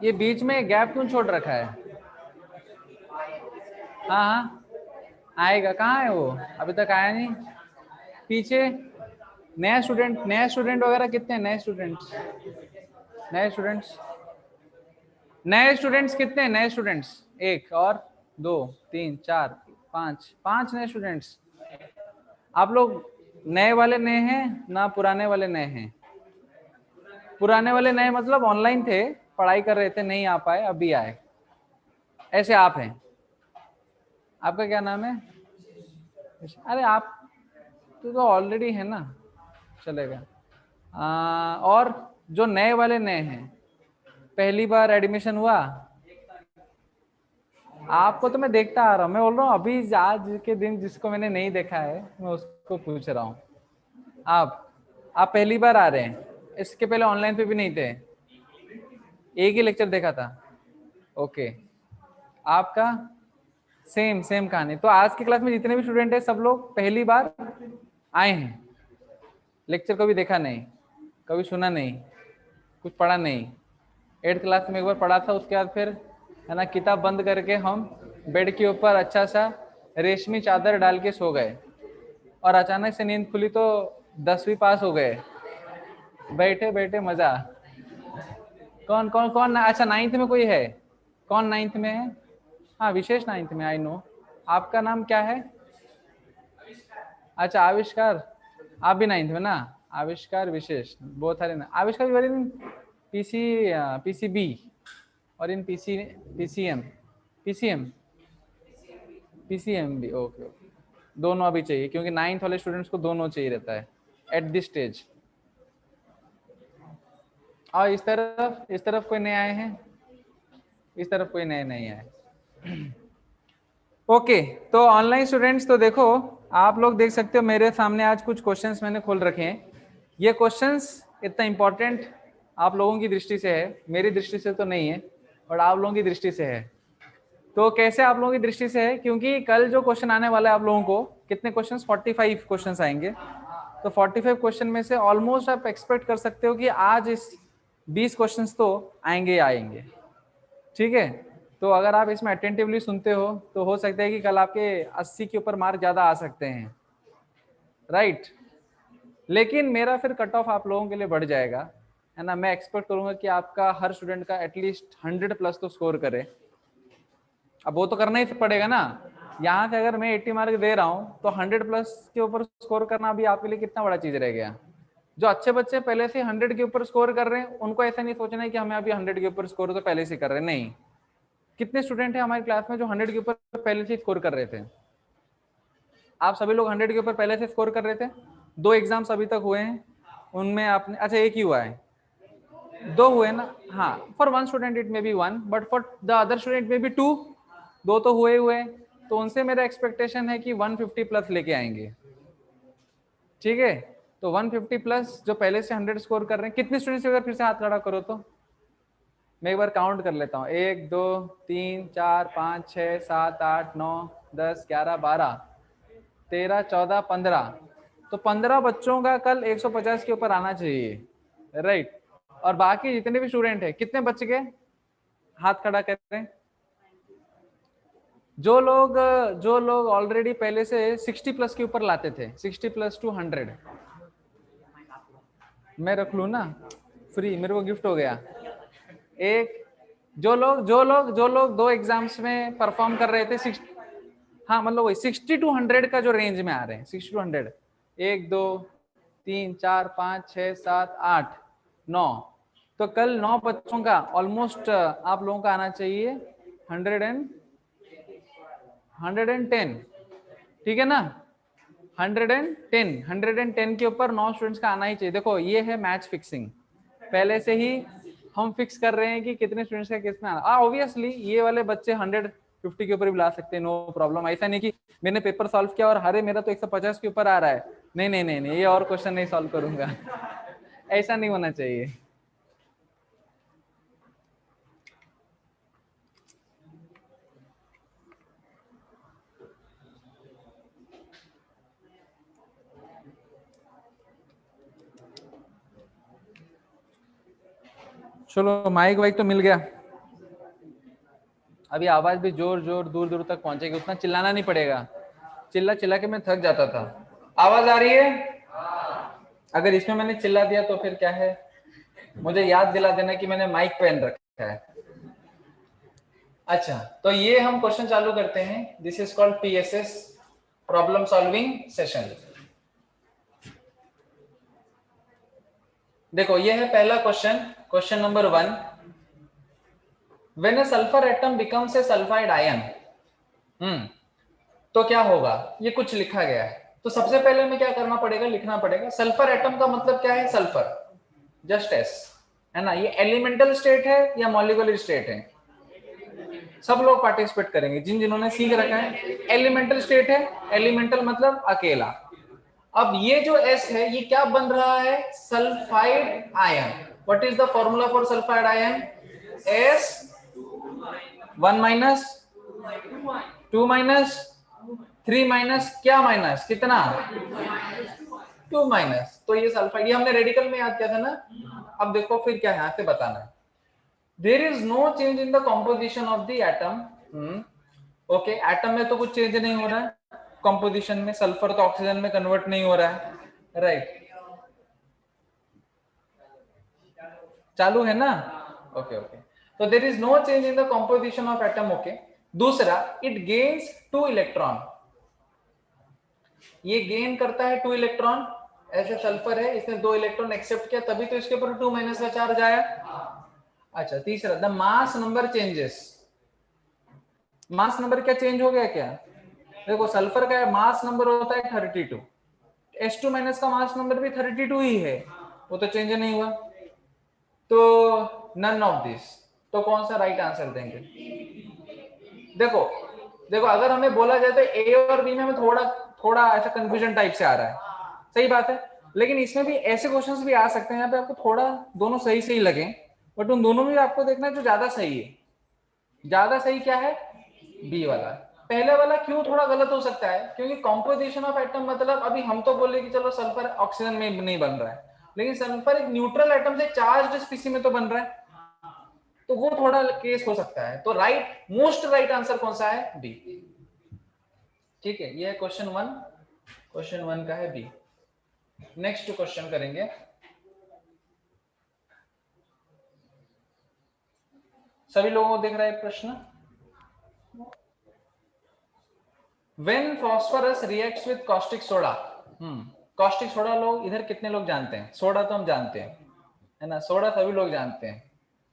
ये बीच में गैप क्यों छोड़ रखा है? हाँ हाँ आएगा, कहाँ है वो? अभी तक आया नहीं। पीछे नया स्टूडेंट वगैरह कितने हैं? नए स्टूडेंट्स कितने हैं? नए स्टूडेंट्स एक और दो तीन चार पाँच, पांच नए स्टूडेंट्स। आप लोग नए वाले नए हैं ना पुराने वाले नए हैं? पुराने वाले नए मतलब ऑनलाइन थे, पढ़ाई कर रहे थे, नहीं आ पाए, अभी आए, ऐसे आप हैं। आपका क्या नाम है? अरे आप तो ऑलरेडी है ना, चलेगा। और जो नए वाले नए हैं, पहली बार एडमिशन हुआ, आपको तो मैं देखता आ रहा हूँ, मैं बोल रहा हूँ अभी आज के दिन जिसको मैंने नहीं देखा है मैं उसको पूछ रहा हूँ। आप पहली बार आ रहे हैं? इसके पहले ऑनलाइन पे भी नहीं थे? एक ही लेक्चर देखा था? ओके। आपका सेम सेम कहानी। तो आज की क्लास में जितने भी स्टूडेंट हैं सब लोग पहली बार आए हैं, लेक्चर कभी देखा नहीं, कभी सुना नहीं, कुछ पढ़ा नहीं। 8th क्लास में एक बार पढ़ा था, उसके बाद फिर है ना किताब बंद करके हम बेड के ऊपर अच्छा सा रेशमी चादर डाल के सो गए, और अचानक से नींद खुली तो 10वीं पास हो गए, बैठे बैठे मजा। कौन कौन कौन? अच्छा 9th में कोई है? कौन 9th में है? हाँ विशेष 9th में, आई नो। आपका नाम क्या है? अच्छा आविष्कार, आप भी 9th में ना? आविष्कार विशेष, बहुत सारे ना आविष्कार। वेरी इन पीसी, पीसीबी और इन पीसीएम, पीसीएम, पीसीएम भी। ओके ओके, दोनों अभी चाहिए क्योंकि 9th वाले स्टूडेंट्स को दोनों चाहिए रहता है एट दिस स्टेज। और इस तरफ कोई नए आए हैं? इस तरफ कोई नए नहीं आए। ओके तो ऑनलाइन स्टूडेंट्स, तो देखो आप लोग देख सकते हो मेरे सामने आज कुछ क्वेश्चंस मैंने खोल रखे हैं। ये क्वेश्चंस इतना इंपॉर्टेंट आप लोगों की दृष्टि से है, मेरी दृष्टि से तो नहीं है, और आप लोगों की दृष्टि से है। तो कैसे आप लोगों की दृष्टि से है? क्योंकि कल जो क्वेश्चन आने वाला है आप लोगों को, कितने क्वेश्चंस? 45 क्वेश्चंस आएंगे। तो 45 क्वेश्चन में से ऑलमोस्ट आप एक्सपेक्ट कर सकते हो कि आज इस 20 क्वेश्चंस तो आएंगे आएंगे। ठीक है, तो अगर आप इसमें अटेंटिवली सुनते हो तो हो सकता है कि कल आपके 80 के ऊपर मार्क ज्यादा आ सकते हैं, राइट? लेकिन मेरा फिर कट ऑफ आप लोगों के लिए बढ़ जाएगा, है ना। मैं एक्सपेक्ट करूंगा कि आपका हर स्टूडेंट का एटलीस्ट 100 प्लस तो स्कोर करे। अब वो तो करना ही पड़ेगा ना। यहाँ से अगर मैं 80 मार्क दे रहा हूँ तो 100 प्लस के ऊपर स्कोर करना भी आपके लिए कितना बड़ा चीज रह गया। जो अच्छे बच्चे पहले से 100 के ऊपर स्कोर कर रहे हैं उनको ऐसा नहीं सोचना है कि हमें अभी 100 के ऊपर स्कोर तो पहले से कर रहे हैं, नहीं। कितने स्टूडेंट हैं हमारी क्लास में जो 100 के ऊपर पहले से स्कोर कर रहे थे? आप सभी लोग 100 के ऊपर पहले से स्कोर कर रहे थे? 2 एग्जाम्स अभी तक हुए हैं, उनमें आपने, अच्छा एक ही हुआ है, 2 हुए ना? हाँ, for one student it may be 1 but for the other student may be 2। 2 तो हुए, तो उनसे मेरा एक्सपेक्टेशन है कि 150 प्लस लेके आएंगे। ठीक है, तो 150 प्लस जो पहले से 100 स्कोर कर रहे हैं, कितने स्टूडेंट्स अगर फिर से हाथ खड़ा करो तो मैं एक बार काउंट कर लेता हूँ। 1 2 3 4 5 6 7 8 9 10 11 12 13 14 15। तो 15 बच्चों का कल 150 के ऊपर आना चाहिए, राइट? और बाकी जितने भी स्टूडेंट है, कितने बच गए? हाथ खड़ा करें। जो लोग ऑलरेडी पहले से 60 प्लस के ऊपर लाते थे, 60 प्लस टू 100, मैं रख लू ना, फ्री, मेरे को गिफ्ट हो गया एक। जो लोग 2 एग्जाम्स में परफॉर्म कर रहे थे, हाँ मतलब वही 60 टू 100 का जो रेंज में आ रहे हैं, 60 टू 100, 1 2 3 4 5 6 7 8 9, तो कल 9 बच्चों का ऑलमोस्ट आप लोगों का आना चाहिए 110। ठीक है ना? 110 के ऊपर 9 स्टूडेंट्स का आना ही चाहिए। देखो ये है मैच फिक्सिंग, पहले से ही हम फिक्स कर रहे हैं कि कितने स्टूडेंट्स का कितना आना। ऑब्वियसली ये वाले बच्चे 150 के ऊपर भी ला सकते हैं, नो प्रॉब्लम। ऐसा नहीं कि मैंने पेपर सॉल्व किया और अरे मेरा तो 150 के ऊपर आ रहा है, नहीं नहीं नहीं नहीं, ये और क्वेश्चन नहीं सॉल्व करूंगा। ऐसा नहीं होना चाहिए। चलो माइक वाइक तो मिल गया। अभी आवाज भी जोर जोर दूर दूर तक पहुंचेगी, उतना चिल्लाना नहीं पड़ेगा, चिल्ला चिल्ला के मैं थक जाता था। आवाज आ रही है? अगर इसमें मैंने चिल्ला दिया तो फिर क्या है, मुझे याद दिला देना कि मैंने माइक पहन रखा है। अच्छा, तो ये हम क्वेश्चन चालू करते हैं। This is called PSS, problem solving session. देखो ये है पहला question, question number 1। When a sulphur atom becomes a sulphide ion, तो क्या होगा, ये कुछ लिखा गया है। तो सबसे पहले हमें क्या करना पड़ेगा, लिखना पड़ेगा। सल्फर एटम का मतलब क्या है, सल्फर, जस्ट एस, है ना। ये एलिमेंटल स्टेट है या मॉलिक्यूलर स्टेट है? सब लोग पार्टिसिपेट करेंगे जिन्होंने सीख रखा है। एलिमेंटल स्टेट है, एलिमेंटल मतलब अकेला। अब ये जो S है ये क्या बन रहा है, sulphide ion. What is the formula for sulphide ion? S 1 minus 2 minus 3 minus क्या माइनस कितना 2 माइनस। तो ये सल्फाइड, ये हमने रेडिकल में याद किया था ना। अब देखो फिर क्या यहाँ से बताना है, there is no change in the composition of the atom. Okay, atom में तो कुछ चेंज नहीं हो रहा है, कॉम्पोजिशन में सल्फर तो ऑक्सीजन में कन्वर्ट नहीं हो रहा है, राइट। चालू है ना? Okay okay. तो there is no change in the composition of atom. Okay. दूसरा, इट गेन्स 2 इलेक्ट्रॉन, ये गेन करता है 2 इलेक्ट्रॉन। ऐसे सल्फर है, इसने 2 इलेक्ट्रॉन एक्सेप्ट किया, तभी तो इसके ऊपर 2 माइनस का चार्ज आया। अच्छा, तीसरा, the mass number changes. Mass number क्या चेंज हो गया क्या? देखो सल्फर का मास नंबर होता है 32, H2 माइनस का मास नंबर भी 32 ही है, वो तो चेंज नहीं हुआ। तो नन ऑफ दिस, तो कौन सा राइट आंसर देंगे? देखो देखो, अगर हमें बोला जाए तो ए और बी में हमें थोड़ा थोड़ा ऐसा कंफ्यूजन टाइप से आ रहा है, सही बात है। लेकिन इसमें भी ऐसे क्वेश्चंस भी आ सकते हैं यहाँ पे आपको थोड़ा दोनों सही सही लगे, बट उन दोनों में भी आपको देखना है जो ज्यादा सही है। ज्यादा सही क्या है? बी वाला। पहले वाला क्यों थोड़ा गलत हो सकता है, क्योंकि कॉम्पोजिशन ऑफ एटम मतलब अभी हम तो बोले कि चलो सल्फर ऑक्सीजन में नहीं बन रहा है, लेकिन सल्फर एक न्यूट्रल एटम से चार्ज्ड स्पीसी में तो बन रहा है, तो वो थोड़ा केस हो सकता है। तो राइट, मोस्ट राइट आंसर कौन सा है? बी। ठीक है, ये है क्वेश्चन 1, क्वेश्चन 1 का है बी। नेक्स्ट क्वेश्चन करेंगे। सभी लोगों को दिख रहा है प्रश्न? When phosphorus reacts with caustic soda, caustic soda लोग इधर कितने लोग जानते हैं? सोडा तो हम जानते हैं, है ना, सोडा सभी लोग जानते हैं,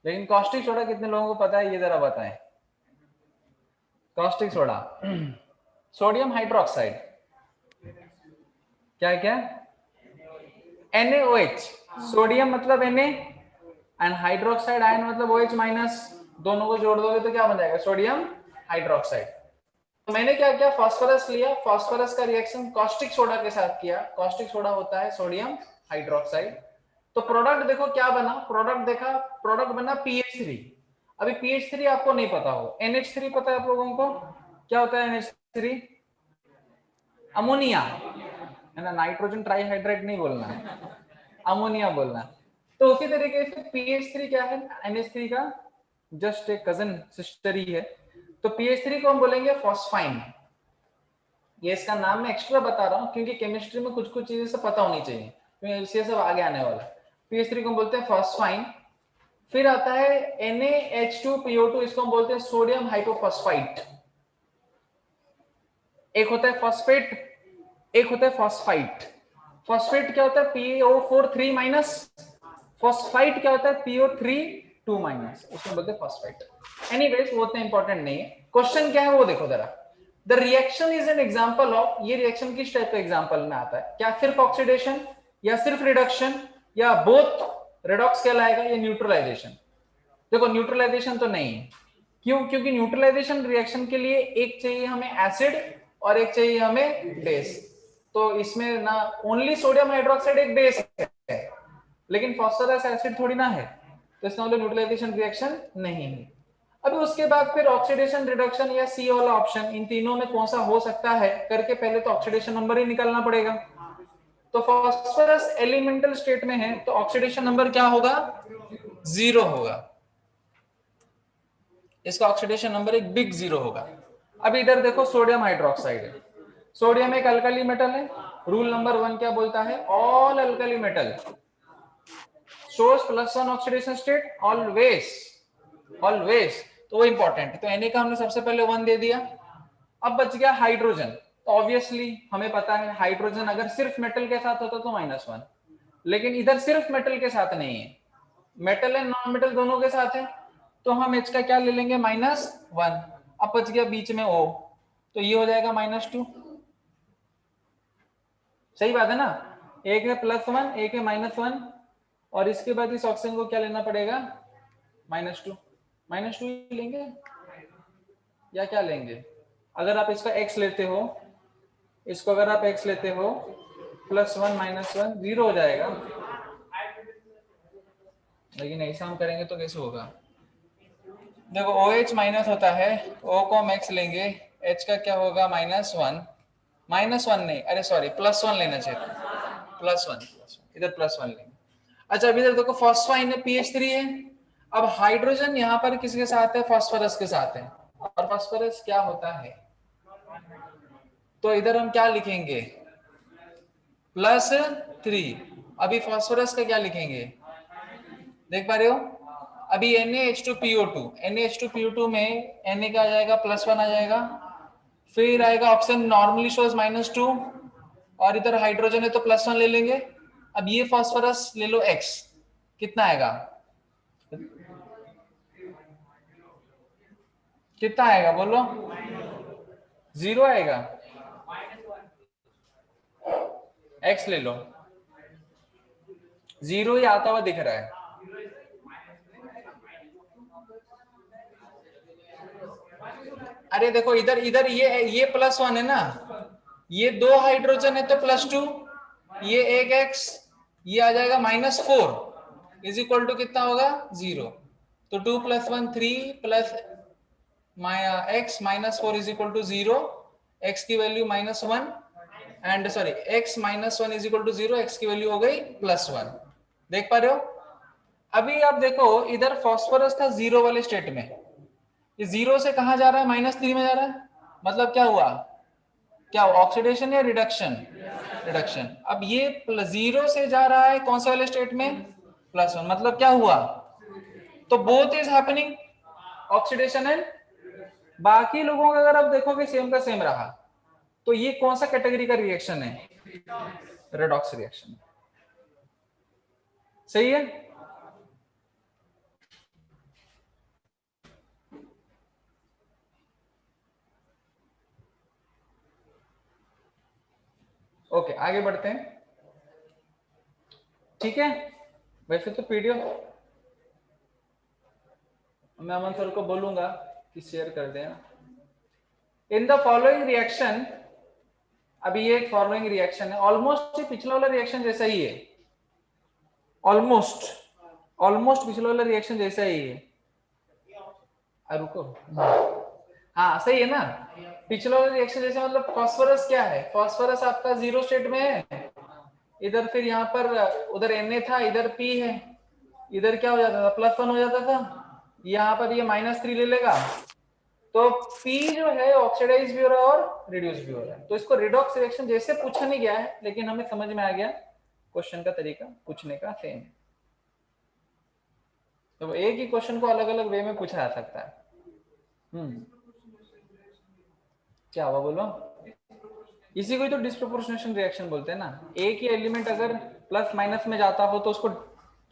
लेकिन caustic सोडा कितने लोगों को पता है, ये जरा बताएं। caustic सोडा, सोडियम हाइड्रोक्साइड, क्या क्या? NaOH, सोडियम मतलब Na एंड हाइड्रोक्साइड आयन मतलब OH माइनस, दोनों को जोड़ दोगे तो क्या बन जाएगा? Sodium hydroxide. तो मैंने क्या किया, फास्फोरस लिया, फास्फोरस का रिएक्शन कॉस्टिक सोडा के साथ किया, कॉस्टिक सोडा होता है सोडियम हाइड्रोक्साइड। तो प्रोडक्ट देखो क्या बना, प्रोडक्ट देखा, प्रोडक्ट बना PH3। अभी PH3 आपको नहीं पता हो, NH3 पता है आप लोगों को? क्या होता है NH3? अमोनिया, है ना, नाइट्रोजन ट्राईहाइड्रेट नहीं बोलना है, अमोनिया बोलना। तो उसी तरीके से PH3 क्या है, NH3 का जस्ट एक कजन सिस्टर ही है। तो PH3 को हम बोलेंगे फॉस्फाइन। ये इसका नाम मैं एक्स्ट्रा बता रहा हूँ क्योंकि केमिस्ट्री में कुछ कुछ चीजें से पता होनी चाहिए, क्योंकि इससे सब आगे आने वाला है। PH3 को हम बोलते हैं फॉस्फाइन। फिर आता है NaH2PO2, इसको हम बोलते हैं सोडियम हाइपोफॉस्फाइट। एक होता है फॉस्फेट, एक होता है फॉस्फाइट। फॉस्फेट क्या होता है? PO4 3 minus. फॉस्फाइट क्या होता है? PO3 2 माइनस, उसको बोलते हैं फॉस्फाइट। एनीवेज वो उतना इंपॉर्टेंट नहीं है। क्वेश्चन क्या है वो देखो जरा। The reaction is an example of, ये रिएक्शन किस टाइप का एग्जांपल में आता है? क्या सिर्फ ऑक्सीडेशन या सिर्फ रिडक्शन या बोथ? रेडॉक्स कहलाएगा या न्यूट्रलाइजेशन? देखो न्यूट्रलाइजेशन तो नहीं है, क्यों? क्योंकि न्यूट्रलाइजेशन रिएक्शन के लिए एक चाहिए हमें एसिड और एक चाहिए हमें बेस। तो इसमें ना ओनली सोडियम हाइड्रोक्साइड एक बेस है, लेकिन फॉस्फोरस एसिड थोड़ी ना है, तो इसका मतलब न्यूट्रलाइजेशन रिएक्शन नहीं है। अभी उसके बाद फिर ऑक्सीडेशन, रिडक्शन या सी वाला ऑप्शन, इन तीनों में कौन सा हो सकता है करके पहले तो ऑक्सीडेशन नंबर ही निकालना पड़ेगा। तो फॉस्फोरस एलिमेंटल स्टेट में है तो ऑक्सीडेशन नंबर क्या होगा? 0 होगा। इसका ऑक्सीडेशन नंबर एक बिग 0 होगा। अब इधर देखो सोडियम हाइड्रोक्साइड है, सोडियम एक अल्कली मेटल है। रूल नंबर 1 क्या बोलता है? All alkali metal shows +1 oxidation state always, always. तो वो इंपॉर्टेंट है। तो Na का हमने सबसे पहले 1 दे दिया। अब बच गया हाइड्रोजन। तो ऑब्वियसली हमें पता है हाइड्रोजन अगर सिर्फ मेटल के साथ होता तो -1, लेकिन इधर सिर्फ मेटल के साथ नहीं है, मेटल एंड नॉन मेटल दोनों के साथ है, तो हम H का क्या ले लेंगे? -1। अब बच गया बीच में O, तो ये हो जाएगा -2। सही बात है ना? एक है +1, एक है -1, और इसके बाद इस ऑक्सीजन को क्या लेना पड़ेगा? -2। -2 लेंगे या क्या लेंगे? अगर आप इसका x लेते हो, इसको अगर आप x लेते हो, +1 -1 0 हो जाएगा। लेकिन ऐसा हम करेंगे तो कैसे होगा? देखो OH माइनस होता है, O को हम x लेंगे, H का क्या होगा? -1। -1 नहीं, अरे सॉरी, +1 लेना चाहिए, +1 इधर +1 लेंगे। अच्छा अभी इधर देखो फॉस्फाइन है, PH3 है। अब हाइड्रोजन यहाँ पर किसके साथ है? फास्फोरस के साथ है। और फास्फोरस क्या होता है? तो इधर हम क्या लिखेंगे? +3। अभी फास्फोरस का क्या लिखेंगे? देख पा रहे हो? अभी NaH2PO2, NaH2PO2 में Na का आ जाएगा +1 आ जाएगा, फिर आएगा ऑक्सीजन नॉर्मली शोज -2, और इधर हाइड्रोजन है तो +1 ले लेंगे। अब ये फास्फोरस ले लो X, कितना आएगा? कितना आएगा बोलो? 0 आएगा। X ले लो, 0 ही आता हुआ दिख रहा है। अरे देखो इधर इधर ये +1 है ना, ये 2 हाइड्रोजन है तो +2, ये एक X, ये आ जाएगा -4 इज इक्वल टू कितना होगा? 0। तो 2 + 1 3 plus x -4 is equal to 0, x की value -1 and sorry x -1 is equal to 0, x की वैल्यू हो गई +1। देख पा रहे हो? अभी आप देखो इधर फास्फोरस था 0 वाले स्टेट में, ये 0 से कहां जा रहा है? -3 में जा रहा है। मतलब क्या हुआ? क्या ऑक्सीडेशन या रिडक्शन? रिडक्शन। अब ये +0 से जा रहा है कौन से वाले स्टेट में? +1। मतलब क्या हुआ? तो both is happening, oxidation and. बाकी लोगों का अगर आप देखोगे सेम का सेम रहा, तो ये कौन सा कैटेगरी का रिएक्शन है? Redox reaction. सही है? ओके आगे बढ़ते हैं। ठीक है, वैसे तो पीडीएफ मैं अमन सर को बोलूंगा कि शेयर कर देना। इन द फॉलोइंग रिएक्शन, अभी ये एक फॉलोइंग रिएक्शन है, ऑलमोस्ट पिछला वाला रिएक्शन जैसा ही है, ऑलमोस्ट ऑलमोस्ट पिछला वाला रिएक्शन जैसा ही है। रुको, हाँ सही है ना? पिछला वाला रिएक्शन जैसे, मतलब फास्फोरस क्या है? फास्फोरस आपका 0 स्टेट में है, इधर फिर यहाँ पर उधर Na था, इधर P है, इधर क्या हो जाता था? +1 हो जाता था, यहाँ पर ये -3 ले लेगा, तो P जो है ऑक्सीडाइज भी हो रहा है और रिड्यूस भी हो रहा है। तो इसको रिडॉक्स रिएक्शन जैसे पूछा नहीं गया है, लेकिन हमें समझ में आ गया क्वेश्चन का तरीका पूछने का सेम है। तो एक ही क्वेश्चन को अलग अलग वे में पूछा जा सकता है। क्या हुआ बोलो? इसी को ही तो डिस्प्रोपोर्शनेशन रिएक्शन बोलते हैं ना। एक ही एलिमेंट अगर प्लस माइनस में जाता हो तो उसको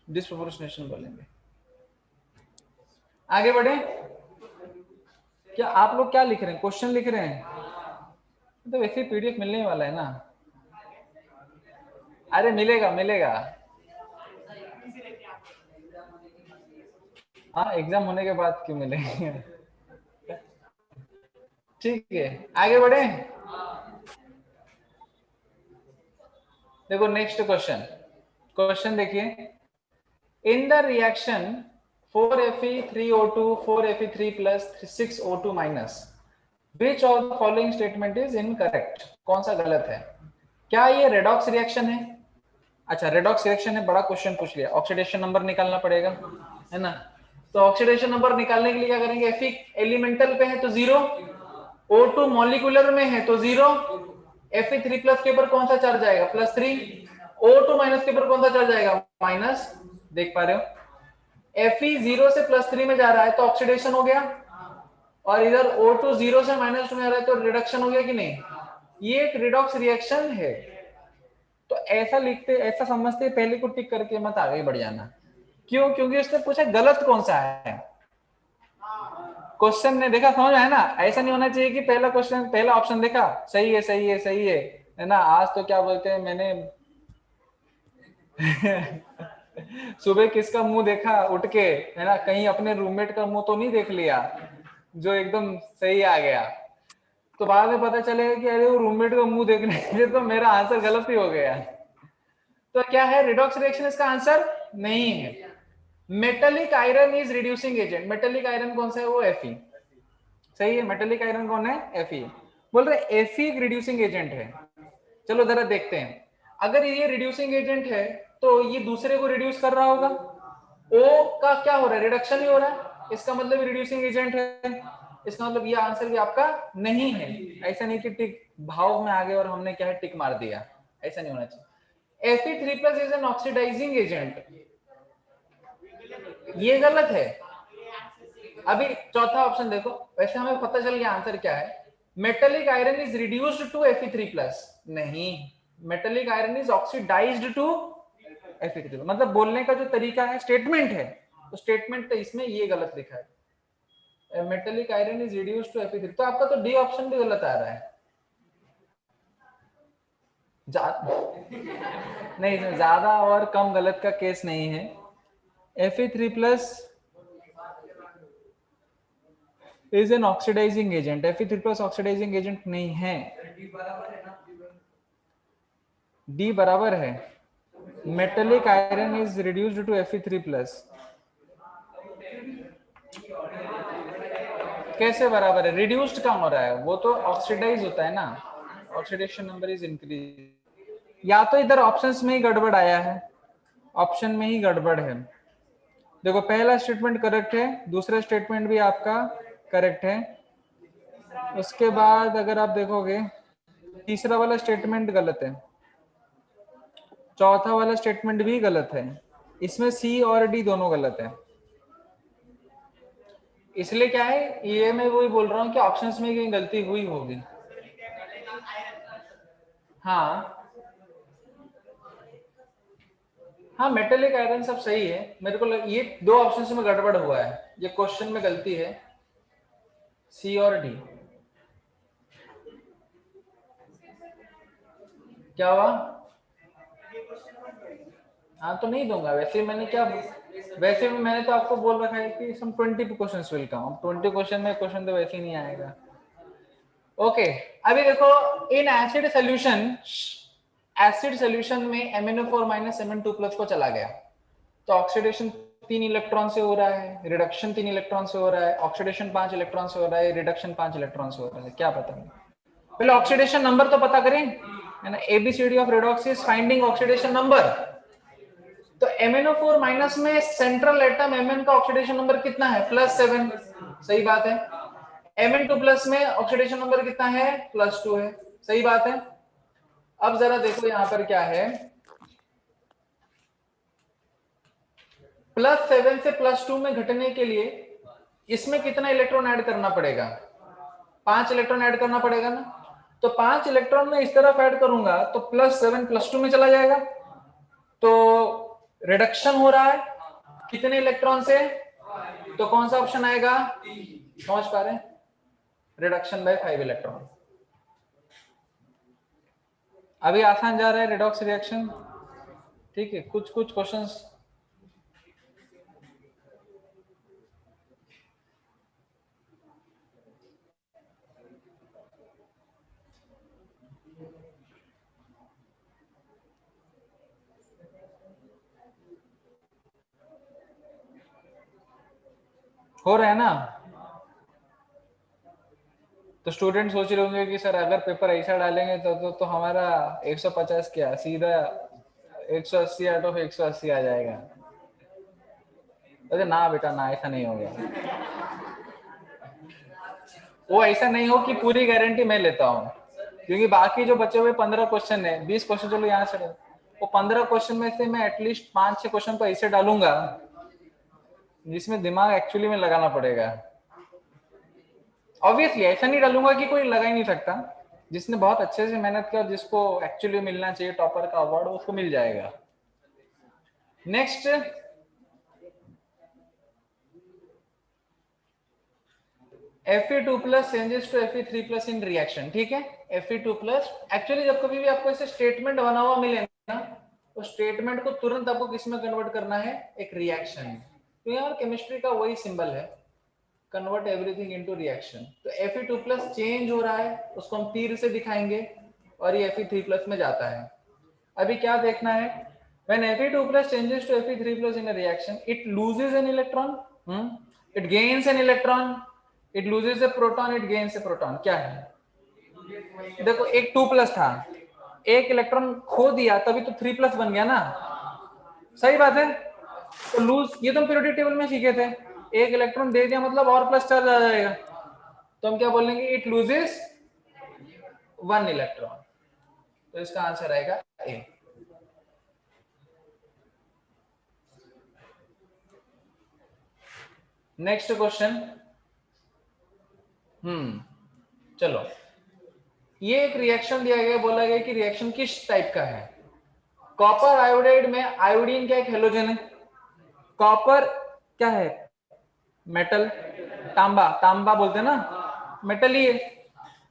डिस्प्रोपोर्शनेशन बोलेंगे। आगे बढ़े। क्या आप लोग क्या लिख रहे हैं? क्वेश्चन लिख रहे हैं? तो वैसे ही पीडीएफ मिलने वाला है ना। अरे मिलेगा मिलेगा, हाँ एग्जाम होने के बाद क्यों मिलेंगे। ठीक है आगे बढ़े। देखो नेक्स्ट क्वेश्चन, क्वेश्चन देखिए। In the reaction 4Fe3O2 4Fe3 plus 6O2 minus, which of the following statement is incorrect? कौन सा गलत है? क्या ये रेडॉक्स रिएक्शन है? अच्छा रेडॉक्स रिएक्शन है, बड़ा क्वेश्चन पूछ लिया, ऑक्सीडेशन नंबर निकालना पड़ेगा है ना। तो ऑक्सीडेशन नंबर निकालने के लिए क्या करेंगे, Fe एलिमेंटल पे है तो 0, O2 मॉलिक्यूलर में है तो 0, Fe3 प्लस के ऊपर कौन सा चार्ज आएगा, +3, O2 माइनस के ऊपर कौन सा चार्ज आएगा, माइनस। देख पा रहे हो Fe 0 से +3 में जा रहा है तो ऑक्सीडेशन हो गया, और इधर O2 0 से -2 में आ रहा है तो रिडक्शन हो गया कि नहीं। ये एक रिडॉक्स रिएक्शन है। तो ऐसा लिखते, ऐसा समझते पहले को टिक करके मत आगे बढ़ जाना। क्यों, क्योंकि उसने पूछा गलत कौन सा है। क्वेश्चन ने देखा, समझ है ना, ऐसा नहीं होना चाहिए कि पहला क्वेश्चन, पहला ऑप्शन देखा सही है सही है सही है ना। आज तो क्या बोलते हैं, मैंने सुबह किसका मुंह देखा उठ के, है ना, कहीं अपने रूममेट का मुंह तो नहीं देख लिया जो एकदम सही आ गया, तो बाद में पता चलेगा कि अरे वो रूममेट का मुंह देखने के तो मेरा आंसर गलत ही हो गया। तो क्या है, रिडॉक्स रिएक्शन इसका आंसर नहीं है। Metallic iron is reducing agent, metallic iron कौन सा है, वो Fe, सही है। मेटेलिक आयरन कौन है, Fe। बोल रहे Fe एक रिड्यूसिंग एजेंट है। चलो जरा देखते हैं, अगर ये रिड्यूसिंग एजेंट है तो ये दूसरे को रिड्यूस कर रहा होगा, O का क्या हो रहा है, रिडक्शन ही हो रहा है, इसका मतलब रिड्यूसिंग एजेंट है। इसका मतलब ये आंसर भी आपका नहीं है। ऐसा नहीं कि टिक भाव में आ गए और हमने क्या है टिक मार दिया, ऐसा नहीं होना चाहिए। Fe3+ is an oxidising agent, ये गलत है। अभी चौथा ऑप्शन देखो, वैसे हमें पता चल गया आंसर क्या है। Metallic iron is reduced to Fe3+, नहीं, metallic iron is oxidised to Fe3+, मतलब बोलने का जो तरीका है, स्टेटमेंट है, तो स्टेटमेंट तो इसमें ये गलत लिखा है, metallic iron is reduced to Fe3, तो आपका तो डी ऑप्शन भी गलत आ रहा है। नहीं, ज्यादा और कम गलत का केस नहीं है। Fe3+ is an oxidising agent, Fe3+ oxidising agent नहीं है। डी बराबर है, metallic iron is reduced to Fe3+। कैसे बराबर है, रिड्यूस्ड कहाँ हो रहा है, वो तो ऑक्सीडाइज होता है ना, ऑक्सीडेशन नंबर इज इंक्रीज। या तो इधर ऑप्शंस में ही गड़बड़ आया है, ऑप्शन में ही गड़बड़ है। देखो पहला स्टेटमेंट करेक्ट है, दूसरा स्टेटमेंट भी आपका करेक्ट है, उसके बाद अगर आप देखोगे तीसरा वाला स्टेटमेंट गलत है, चौथा वाला स्टेटमेंट भी गलत है, इसमें सी और डी दोनों गलत है। इसलिए क्या है, ये मैं वही बोल रहा हूँ कि ऑप्शंस में कहीं गलती हुई होगी। हाँ हाँ, मेटेलिक आयरन सब सही है, मेरे को ये दो ऑप्शन में गड़बड़ हुआ है, ये क्वेश्चन में गलती है, सी और डी। क्या हुआ, हाँ तो नहीं दूंगा, वैसे मैंने क्या, वैसे भी मैंने तो आपको बोल रखा है कि सम 20 क्वेश्चंस विल कम, 20 क्वेश्चन में क्वेश्चन तो वैसे ही नहीं आएगा। ओके, अभी देखो in acid solution, acid solution में MnO4 माइनस Mn2+ को चला गया, तो ऑक्सीडेशन 3 इलेक्ट्रॉन से हो रहा है, रिडक्शन 3 इलेक्ट्रॉन से हो रहा है, ऑक्सीडेशन 5 इलेक्ट्रॉन से हो रहा है, रिडक्शन 5 इलेक्ट्रॉन से हो रहा है, क्या पता नहीं। पहले ऑक्सीडेशन नंबर तो पता करें, है ना, ABCD of redox is finding oxidation number. तो MnO4 माइनस में सेंट्रल एटम Mn का ऑक्सीडेशन नंबर कितना है, +7, सही बात है। Mn2+ में ऑक्सीडेशन नंबर कितना है, +2 है, सही बात है। अब जरा देखो यहां पर क्या है, +7 से +2 में घटने के लिए इसमें कितना इलेक्ट्रॉन ऐड करना पड़ेगा, 5 इलेक्ट्रॉन ऐड करना पड़ेगा ना, तो 5 इलेक्ट्रॉन में इस तरफ ऐड करूंगा तो +7 +2 में चला जाएगा, तो रिडक्शन हो रहा है कितने इलेक्ट्रॉन से, तो कौन सा ऑप्शन आएगा, समझ पा रहे हैं, रिडक्शन बाय 5 इलेक्ट्रॉन। अभी आसान जा रहा है रिडॉक्स रिएक्शन, ठीक है, कुछ कुछ क्वेश्चंस हो रहे हैं ना। तो स्टूडेंट सोच रहे होंगे कि सर अगर पेपर ऐसा डालेंगे तो हमारा 150 क्या सीधा 180 आउट ऑफ 180 आ जाएगा। अरे ना बेटा ना, ऐसा नहीं होगा। वो ऐसा नहीं हो कि पूरी गारंटी मैं लेता हूँ, क्योंकि बाकी जो बचे हुए 15 क्वेश्चन है, 20 क्वेश्चन चलो यहाँ से, वो 15 क्वेश्चन में से मैं एटलीस्ट 5-6 क्वेश्चन तो ऐसे डालूंगा जिसमें दिमाग एक्चुअली में लगाना पड़ेगा। ऑब्वियसली ऐसा नहीं डालूंगा कि कोई लगा ही नहीं सकता। जिसने बहुत अच्छे से मेहनत किया, जिसको एक्चुअली मिलना चाहिए टॉपर का अवार्ड, उसको मिल जाएगा। Next, Fe2+ changes to Fe3+ in reaction। ठीक है, Fe2+, एक्चुअली जब कभी भी आपको ऐसे स्टेटमेंट बना हुआ मिले ना, तो स्टेटमेंट को तुरंत आपको किस में कन्वर्ट करना है, एक रिएक्शन। तो यहाँ केमिस्ट्री का वही सिंबल है, कन्वर्ट एवरीथिंग इनटू रिएक्शन। तो Fe2+ चेंज हो रहा है, उसको हम तीर से दिखाएंगे, और ये Fe3+ में जाता है। अभी क्या देखना है, when Fe2+ changes to Fe3+ in a reaction, it loses an electron, it gains an electron, it loses a proton, it gains a proton। क्या है, देखो एक 2+ था, एक इलेक्ट्रॉन खो दिया तभी तो 3+ बन गया ना, सही बात है। तो लूज, ये तो हम पीरियोडिक टेबल में सीखे थे, एक इलेक्ट्रॉन दे दिया मतलब और प्लस चार्ज आ जाएगा, तो हम क्या बोलेंगे, इट लूजेस 1 इलेक्ट्रॉन। तो इसका आंसर आएगा ए। नेक्स्ट क्वेश्चन, चलो, ये एक रिएक्शन दिया गया, बोला गया कि रिएक्शन किस टाइप का है। कॉपर आयोडाइड में आयोडीन क्या एक हेलोजन है, कॉपर क्या है, मेटल, तांबा, तांबा बोलते हैं ना, मेटल ही है।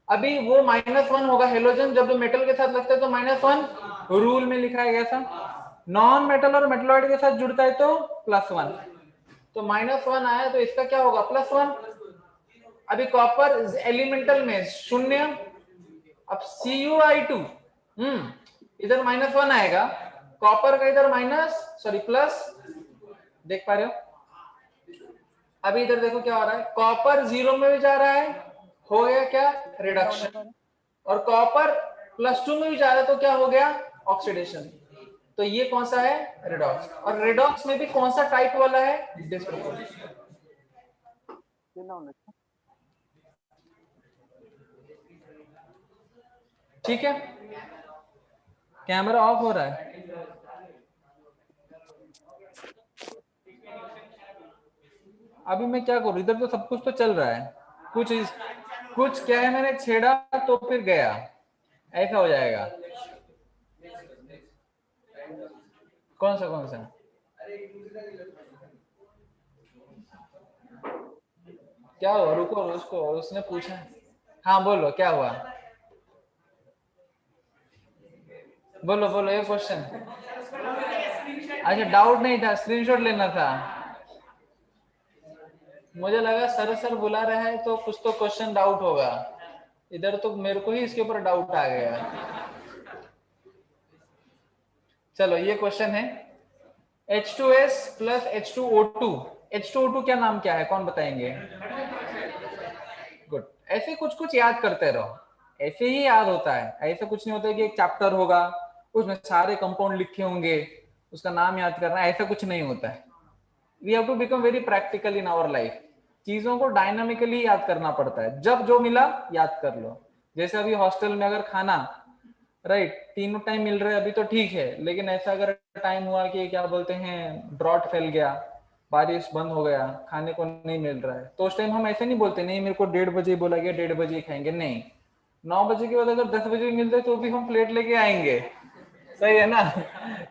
अभी वो -1 होगा हेलोजन, जब मेटल के साथ लगता है तो -1, रूल में लिखा है गया था। नॉन मेटल और मेटलॉइड के साथ जुड़ता है तो +1, तो -1 आया तो इसका क्या होगा, +1। अभी कॉपर एलिमेंटल में 0, अब CuI2, इधर -1 आएगा, कॉपर का इधर प्लस, देख पा रहे हो। अभी इधर देखो क्या हो रहा है, कॉपर 0 में भी जा रहा है, हो गया क्या, रिडक्शन, और कॉपर +2 में भी जा रहा है तो क्या हो गया, ऑक्सीडेशन। तो ये कौन सा है, रेडॉक्स। और रेडॉक्स में भी कौन सा टाइप वाला है, डिस्प्रोपोर्शनल। ठीक है, कैमरा ऑफ हो रहा है। अभी मैं क्या करूं, इधर तो सब कुछ तो चल रहा है, कुछ क्या है, मैंने छेड़ा तो फिर गया, ऐसा हो जाएगा। कौन सा क्या हुआ, रुको, उसको उसने पूछा। हाँ बोलो क्या हुआ, बोलो बोलो, ये क्वेश्चन। अच्छा, डाउट नहीं था, स्क्रीनशॉट लेना था। मुझे लगा सर बुला रहे हैं तो कुछ तो क्वेश्चन डाउट होगा, इधर तो मेरे को ही इसके ऊपर डाउट आ गया। चलो ये क्वेश्चन है, H2S प्लस H2O2। H2O2 क्या नाम क्या है, कौन बताएंगे। गुड, ऐसे कुछ कुछ याद करते रहो, ऐसे ही याद होता है। ऐसा कुछ नहीं होता है कि एक चैप्टर होगा उसमें सारे कंपाउंड लिखे होंगे, उसका नाम याद करना, ऐसा कुछ नहीं होता है। We have to become very practical in our life, चीजों को डायनामिकली याद करना पड़ता है, जब जो मिला याद कर लो। जैसे अभी हॉस्टल में अगर खाना, राइट, तीनों टाइम मिल रहा है अभी तो ठीक है, लेकिन ऐसा अगर टाइम हुआ कि क्या बोलते हैं, ड्रॉट फैल गया, बारिश बंद हो गया, खाने को नहीं मिल रहा है, तो उस टाइम हम ऐसे नहीं बोलते नहीं मेरे को 1:30 बोला गया, 1:30 खाएंगे, नहीं, 9 बजे के बाद अगर 10 बजे मिलते तो भी हम प्लेट लेके आएंगे, सही है ना।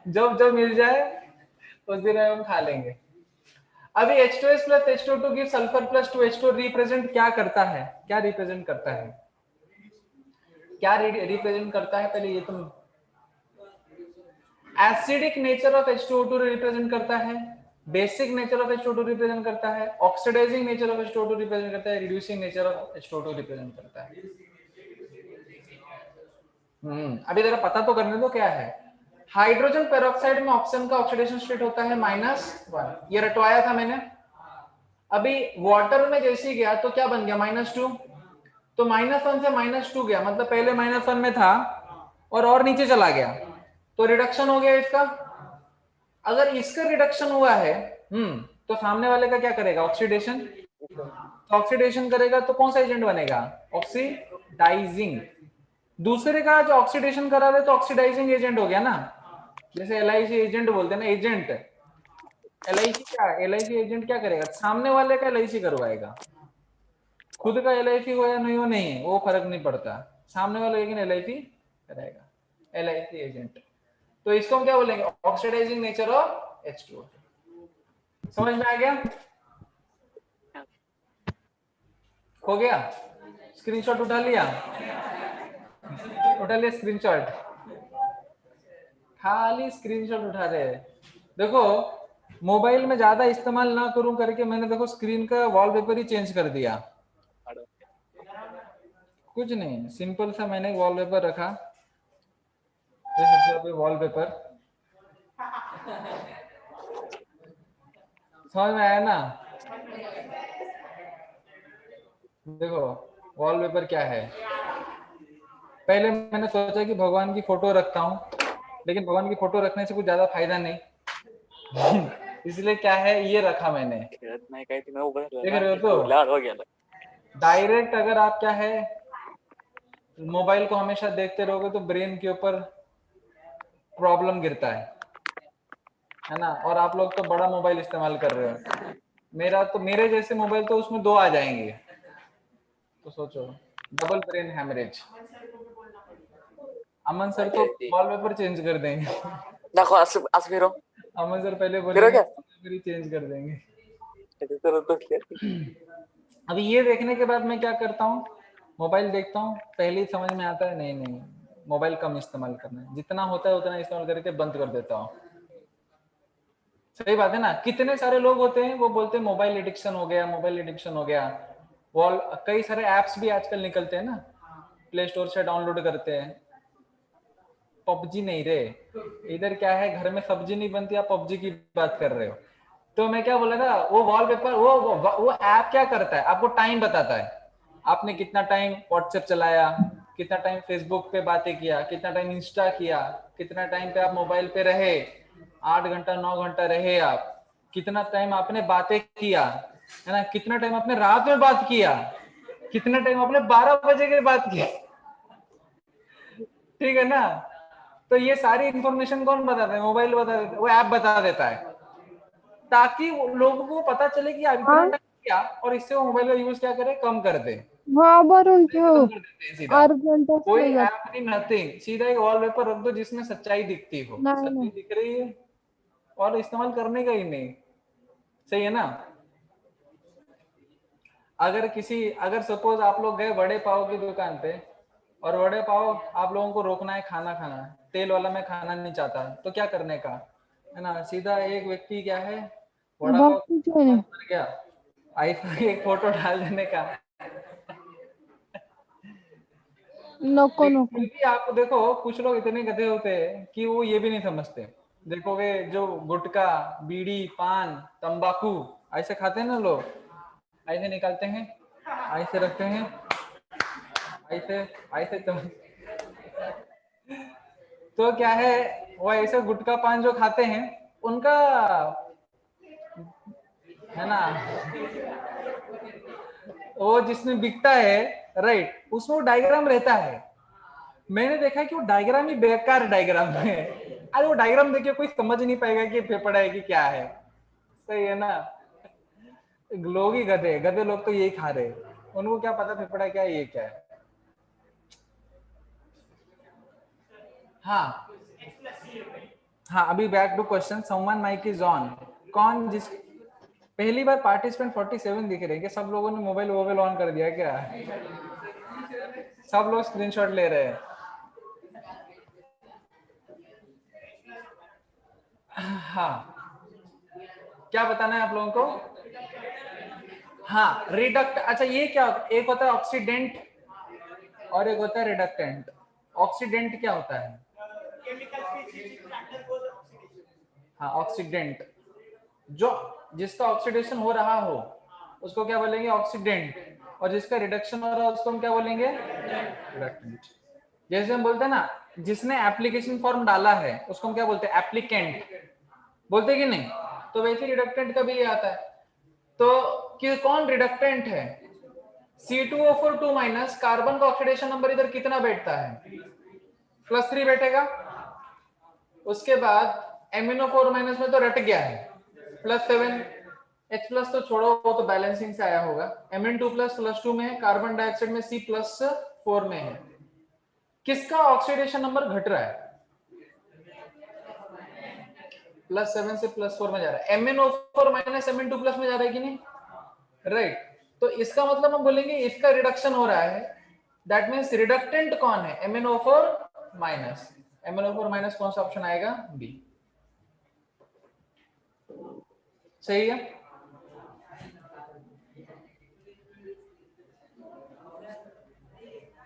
जब जब मिल जाए उस दिन हम खा लेंगे। अभी H2S प्लस H2O2 की सल्फर प्लस 2H2 रिप्रेजेंट क्या करता है, क्या रिप्रेजेंट करता है, क्या रिप्रेजेंट करता है, पहले ये तुम, acidic nature of H2O2 represent करता है, basic nature of H2O2 represent करता है, oxidising nature of H2O2 represent करता है, reducing nature of H2O2 represent करता है। अभी जरा पता तो करने दो क्या है। हाइड्रोजन पेरोक्साइड में ऑक्सीजन का ऑक्सीडेशन स्टेट होता है -1, ये रटवाया था मैंने। अभी वाटर में जैसे गया तो क्या बन गया, -2, तो -1 से -2 गया, मतलब पहले -1 में था और नीचे चला गया, तो रिडक्शन हो गया इसका। अगर इसका रिडक्शन हुआ है, तो सामने वाले का क्या करेगा, ऑक्सीडेशन। तो ऑक्सीडेशन करेगा तो कौन सा एजेंट बनेगा, ऑक्सीडाइजिंग। दूसरे का जो ऑक्सीडेशन करा दे तो ऑक्सीडाइजिंग एजेंट हो गया ना, जैसे एलआईसी एजेंट बोलते हैं ना, एजेंट। एलआईसी क्या, एलआईसी एजेंट क्या करेगा, सामने वाले का एलआईसी करवाएगा, खुद का एलआईसी हो या नहीं हो, नहीं वो फर्क नहीं पड़ता, सामने वाला लेकिन एलआईसी कराएगा, एलआईसी एजेंट। तो इसको हम क्या बोलेंगे, ऑक्सीडाइजिंग नेचर ऑफ H2O। समझ में आ गया, हो गया, स्क्रीनशॉट उठा लिया, उठा लिया स्क्रीनशॉट, खाली स्क्रीनशॉट उठा रहे हैं। देखो मोबाइल में ज्यादा इस्तेमाल ना करूं करके मैंने देखो स्क्रीन का वॉलपेपर ही चेंज कर दिया, कुछ नहीं, सिंपल सा मैंने वॉलपेपर रखा, देख सकते हो अभी वॉलपेपर, समझ में आया ना। देखो वॉलपेपर क्या है, पहले मैंने सोचा कि भगवान की फोटो रखता हूँ, लेकिन भगवान की फोटो रखने से कुछ ज्यादा फायदा नहीं इसलिए क्या है ये रखा मैंने, देख रहे हो तो डायरेक्ट अगर आप क्या है मोबाइल को हमेशा देखते रहोगे तो ब्रेन के ऊपर प्रॉब्लम गिरता है ना। और आप लोग तो बड़ा मोबाइल इस्तेमाल कर रहे हो, मेरा तो, मेरे जैसे मोबाइल तो उसमें 2 आ जाएंगे, तो सोचो डबल ब्रेन हैमरेज। अमन सर तो वॉलपेपर चेंज कर देंगे देखो आज फिर अमन सर पहले बोलेंगे वॉलपेपर ही चेंज कर देंगे अभी ये देखने के बाद मैं क्या करता हूँ, मोबाइल देखता हूँ, पहले ही समझ में आता है नहीं नहीं मोबाइल कम इस्तेमाल करना है, जितना होता है उतना इस्तेमाल करके बंद कर देता हूँ। सही बात है ना, कितने सारे लोग होते हैं वो बोलते हैं मोबाइल एडिक्शन हो गया, मोबाइल एडिक्शन हो गया। वॉल कई सारे एप्स भी आजकल निकलते हैं ना, प्ले स्टोर से डाउनलोड करते हैं। पबजी नहीं रे, इधर क्या है घर में सब्जी नहीं बनती, आप पबजी की बात कर रहे हो। तो मैं क्या बोला था, वो वॉलपेपर वो ऐप क्या करता है, आपको टाइम बताता है, आपने कितना टाइम व्हाट्सएप चलाया, कितना टाइम फेसबुक पे बातें किया, कितना टाइम इंस्टा किया, कितना टाइम पे आप मोबाइल पे रहे, 8 घंटा 9 घंटा रहे आप, कितना टाइम आपने बातें किया है ना, कितना टाइम आपने रात में बात किया, कितना टाइम आपने 12 बजे के बाद किया, ठीक है ना। तो ये सारी इंफॉर्मेशन कौन बताता है, मोबाइल बता देता है, वो ऐप बता देता है, ताकि लोगों को पता चले कि इतना टाइम किया, और इससे वो मोबाइल का यूज क्या करे, कम कर दे, खत्म कर देते हैं सीधा। कोई ऐप नहीं, नथिंग, सीधा एक वॉलपेपर रख दो जिसमें सच्चाई दिखती हो, सच्चाई दिख रही है और इस्तेमाल करने का ही नहीं, सही है ना। अगर सपोज आप लोग गए वड़े पाव की दुकान पे, और वड़े पाव आप लोगों को रोकना है खाना खाना, तेल वाला मैं खाना नहीं चाहता, तो क्या करने का है ना, सीधा एक व्यक्ति क्या है वड़ा पाव कर गया, आईफोन की एक फोटो डाल देने का नको नको आपको देखो कुछ लोग इतने गधे होते हैं कि वो ये भी नहीं समझते, देखोगे जो गुटखा बीड़ी पान तंबाकू ऐसे खाते हैं ना लोग, ऐसे निकालते हैं, ऐसे रखते हैं, ऐसे ऐसे तो क्या है, वो ऐसे गुटखा पान जो खाते हैं उनका है ना, वो जिसमें बिकता है राइट, उसमें वो डायग्राम रहता है, मैंने देखा है कि वो डायग्राम ही बेकार डायग्राम है, अरे वो डायग्राम देखिए कोई समझ नहीं पाएगा कि पेपर है कि क्या है, सही है ना। लोग ही गधे गधे लोग तो यही खा रहे, उनको क्या पता पेपड़ा क्या है ये क्या है। हाँ हाँ, अभी back to question, someone mic is on, कौन जिस पहली बार पार्टिसिपेंट 47 दिख रहे हैं, सब लोगों ने मोबाइल ऑन कर दिया क्या, सब लोग स्क्रीनशॉट ले रहे हैं। हाँ क्या बताना है आप लोगों को, हाँ रिडक्ट, अच्छा ये क्या होता है, एक होता है ऑक्सीडेंट और एक होता है रिडक्टेंट। ऑक्सीडेंट क्या होता है, हाँ ऑक्सीडेंट, जो जिसका ऑक्सीडेशन हो रहा हो उसको क्या बोलेंगे, ऑक्सीडेंट, और जिसका रिडक्शन हो रहा है उसको हम क्या बोलेंगे, रिडक्टेंट। जैसे हम बोलते हैं ना, जिसने एप्लीकेशन फॉर्म डाला है उसको हम क्या बोलते हैं, एप्लीकेंट बोलते कि नहीं, तो वैसे रिडक्टेंट का भी ये आता है। तो कि कौन रिडक्टेंट है? C2O4 माइनस, कार्बन का ऑक्सीडेशन नंबर इधर कितना बैठता है? +3 बैठेगा। उसके बाद MnO4 माइनस में तो रट गया है, +7। H प्लस तो छोड़ो, वो तो बैलेंसिंग से आया होगा। Mn2 प्लस +2 में है, कार्बन डाइऑक्साइड में C+4 में है। किसका ऑक्सीडेशन नंबर घट रहा है? +7 से +4 में जा रहा है। MnO4 माइनस Mn2 प्लस में जा रहा है कि नहीं? राइट। तो इसका मतलब हम बोलेंगे इसका रिडक्शन हो रहा है। दैट मीन्स रिडक्टेंट कौन है? MnO4 minus. MnO4 माइनस कौन सा ऑप्शन आएगा? बी। सही है।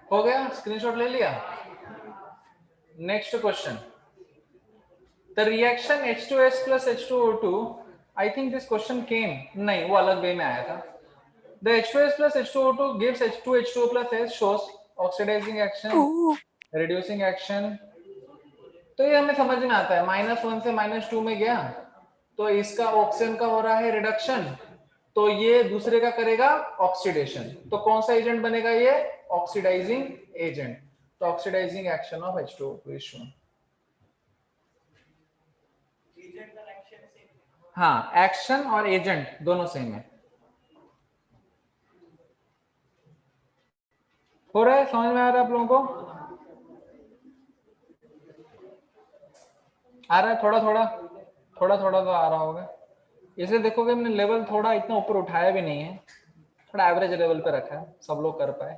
हो गया, स्क्रीनशॉट ले लिया। Next question, the reaction H2S plus H2O2, I think this question came, नहीं वो अलग वे में आया था। The H2S plus H2O2 gives H2H2O plus S, shows oxidizing action, reducing action। तो ये हमें समझ में आता है, -1 से -2 में गया तो इसका ऑक्सीजन का हो रहा है रिडक्शन, तो ये दूसरे का करेगा ऑक्सीडेशन। तो कौन सा एजेंट बनेगा? ये ऑक्सीडाइजिंग एजेंट। तो oxidising action of H2O2 is shown. हाँ, एक्शन और एजेंट दोनों सेम है। हो रहा है, समझ में आ रहा है आप लोगों को? आ रहा है थोड़ा थोड़ा तो आ रहा होगा। इसे देखोगे हमने लेवल थोड़ा इतना ऊपर उठाया भी नहीं है, थोड़ा एवरेज लेवल पे रखा है, सब लोग कर पाए।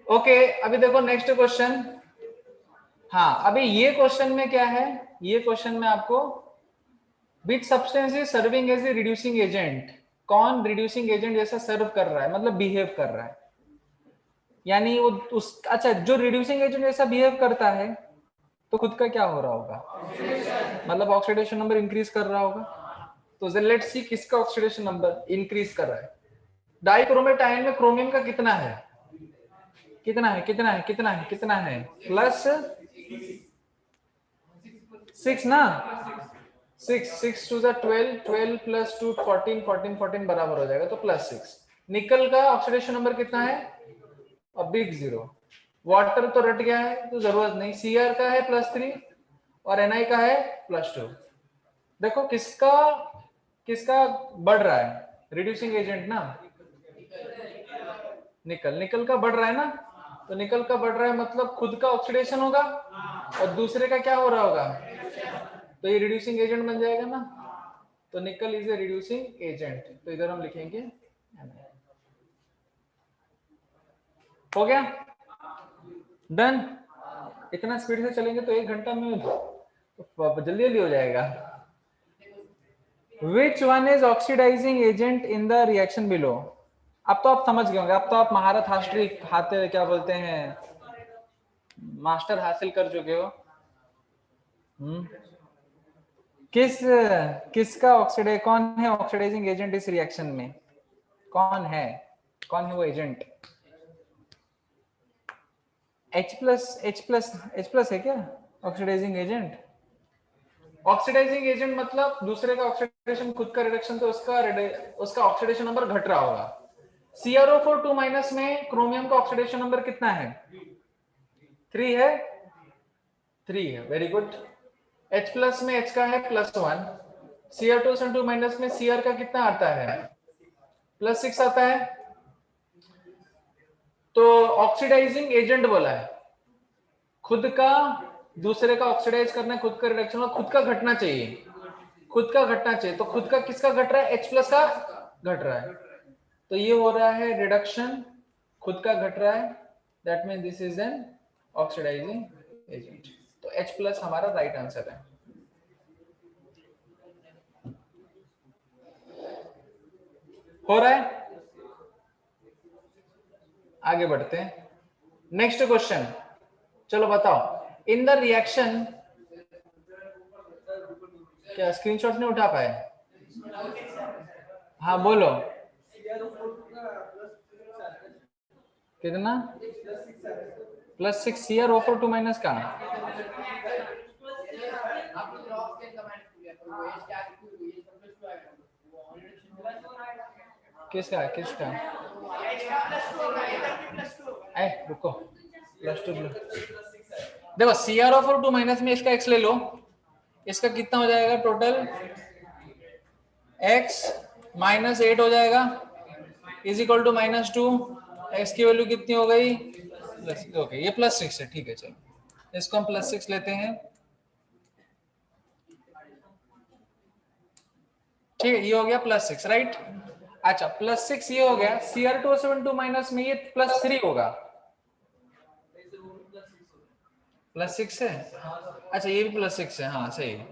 ओके, अभी देखो नेक्स्ट क्वेश्चन। हाँ, अभी ये क्वेश्चन में क्या है? ये क्वेश्चन में आपको which substance is serving as a reducing agent, कौन रिड्यूसिंग एजेंट जैसा सर्व कर रहा है, मतलब बिहेव कर रहा है। यानी वो उस, अच्छा, जो रिड्यूसिंग एजेंट जैसा बिहेव करता है तो खुद का क्या हो रहा होगा? मतलब ऑक्सीडेशन नंबर इंक्रीज कर रहा होगा। तो लेट्स सी किसका ऑक्सीडेशन नंबर इंक्रीज कर रहा है। डाइक्रोमेट आयन में क्रोमियम का कितना है? कितना है? कितना है? कितना है? कितना है? +6 ना। 6 2 12, 12 + 2 14, 14 14 बराबर हो जाएगा, तो +6। निकल का ऑक्सीडेशन नंबर कितना है? अब बिग 0। वाटर तो रट गया है तो जरूरत नहीं। Cr का है +3 और Na का है +2। देखो किसका किसका बढ़ रहा है? रिड्यूसिंग एजेंट ना, निकल का बढ़ रहा है ना। तो निकल का बढ़ रहा है मतलब खुद का ऑक्सीडेशन होगा और दूसरे का क्या हो रहा होगा? तो ये रिड्यूसिंग एजेंट बन जाएगा ना। तो निकल इज ए रिड्यूसिंग एजेंट, तो इधर हम लिखेंगे Na। हो गया, डन। इतना स्पीड से चलेंगे तो 1 घंटा में जल्दी जल्दी हो जाएगा। Which one is oxidizing agent in the reaction below? अब तो आप समझ गए होंगे, अब तो आप महारत हासिल खाते, क्या बोलते हैं, मास्टर हासिल कर चुके हो। किसका ऑक्सीडाइज, कौन है ऑक्सीडाइजिंग एजेंट इस रिएक्शन में? कौन है वो एजेंट? H+ है क्या ऑक्सीडाइजिंग एजेंट? ऑक्सीडाइजिंग एजेंट मतलब दूसरे का ऑक्सीडेशन, खुद का रिडक्शन, तो उसका ऑक्सीडेशन नंबर घट रहा होगा। CrO4 में क्रोमियम का ऑक्सीडेशन नंबर कितना है? 3 है। 3 है, वेरी गुड। H+ में H का है +1। Cr2 में Cr का कितना आता है? +6 आता है। तो ऑक्सीडाइजिंग एजेंट बोला है, खुद का दूसरे का ऑक्सीडाइज करना है, खुद का रिडक्शन और खुद का घटना चाहिए, खुद का घटना चाहिए। तो खुद का किसका घट रहा है? H+ का घट रहा है। तो ये हो रहा है रिडक्शन, खुद का घट रहा है, that mean this is an oxidising agent. तो H+ हमारा राइट आंसर है। हो रहा है, आगे बढ़ते हैं। नेक्स्ट क्वेश्चन, चलो बताओ। इन द रिएक्शन, क्या स्क्रीनशॉट नहीं उठा पाए? हाँ बोलो, कितना? +6 CrO4 का किसका किसका रुको +2 देखो CR/2 माइनस में इसका x ले लो, इसका कितना हो जाएगा टोटल x -8 हो जाएगा इज इक्वल टू -2। x की वैल्यू कितनी हो गई ओके ये +6 है, ठीक है चलो इसको हम +6 लेते हैं। ठीक है ये हो गया +6 राइट। अच्छा +6 ये हो गया, CR2SO2 माइनस में ये +3 होगा, +6 है। अच्छा ये भी +6 है, हाँ सही है,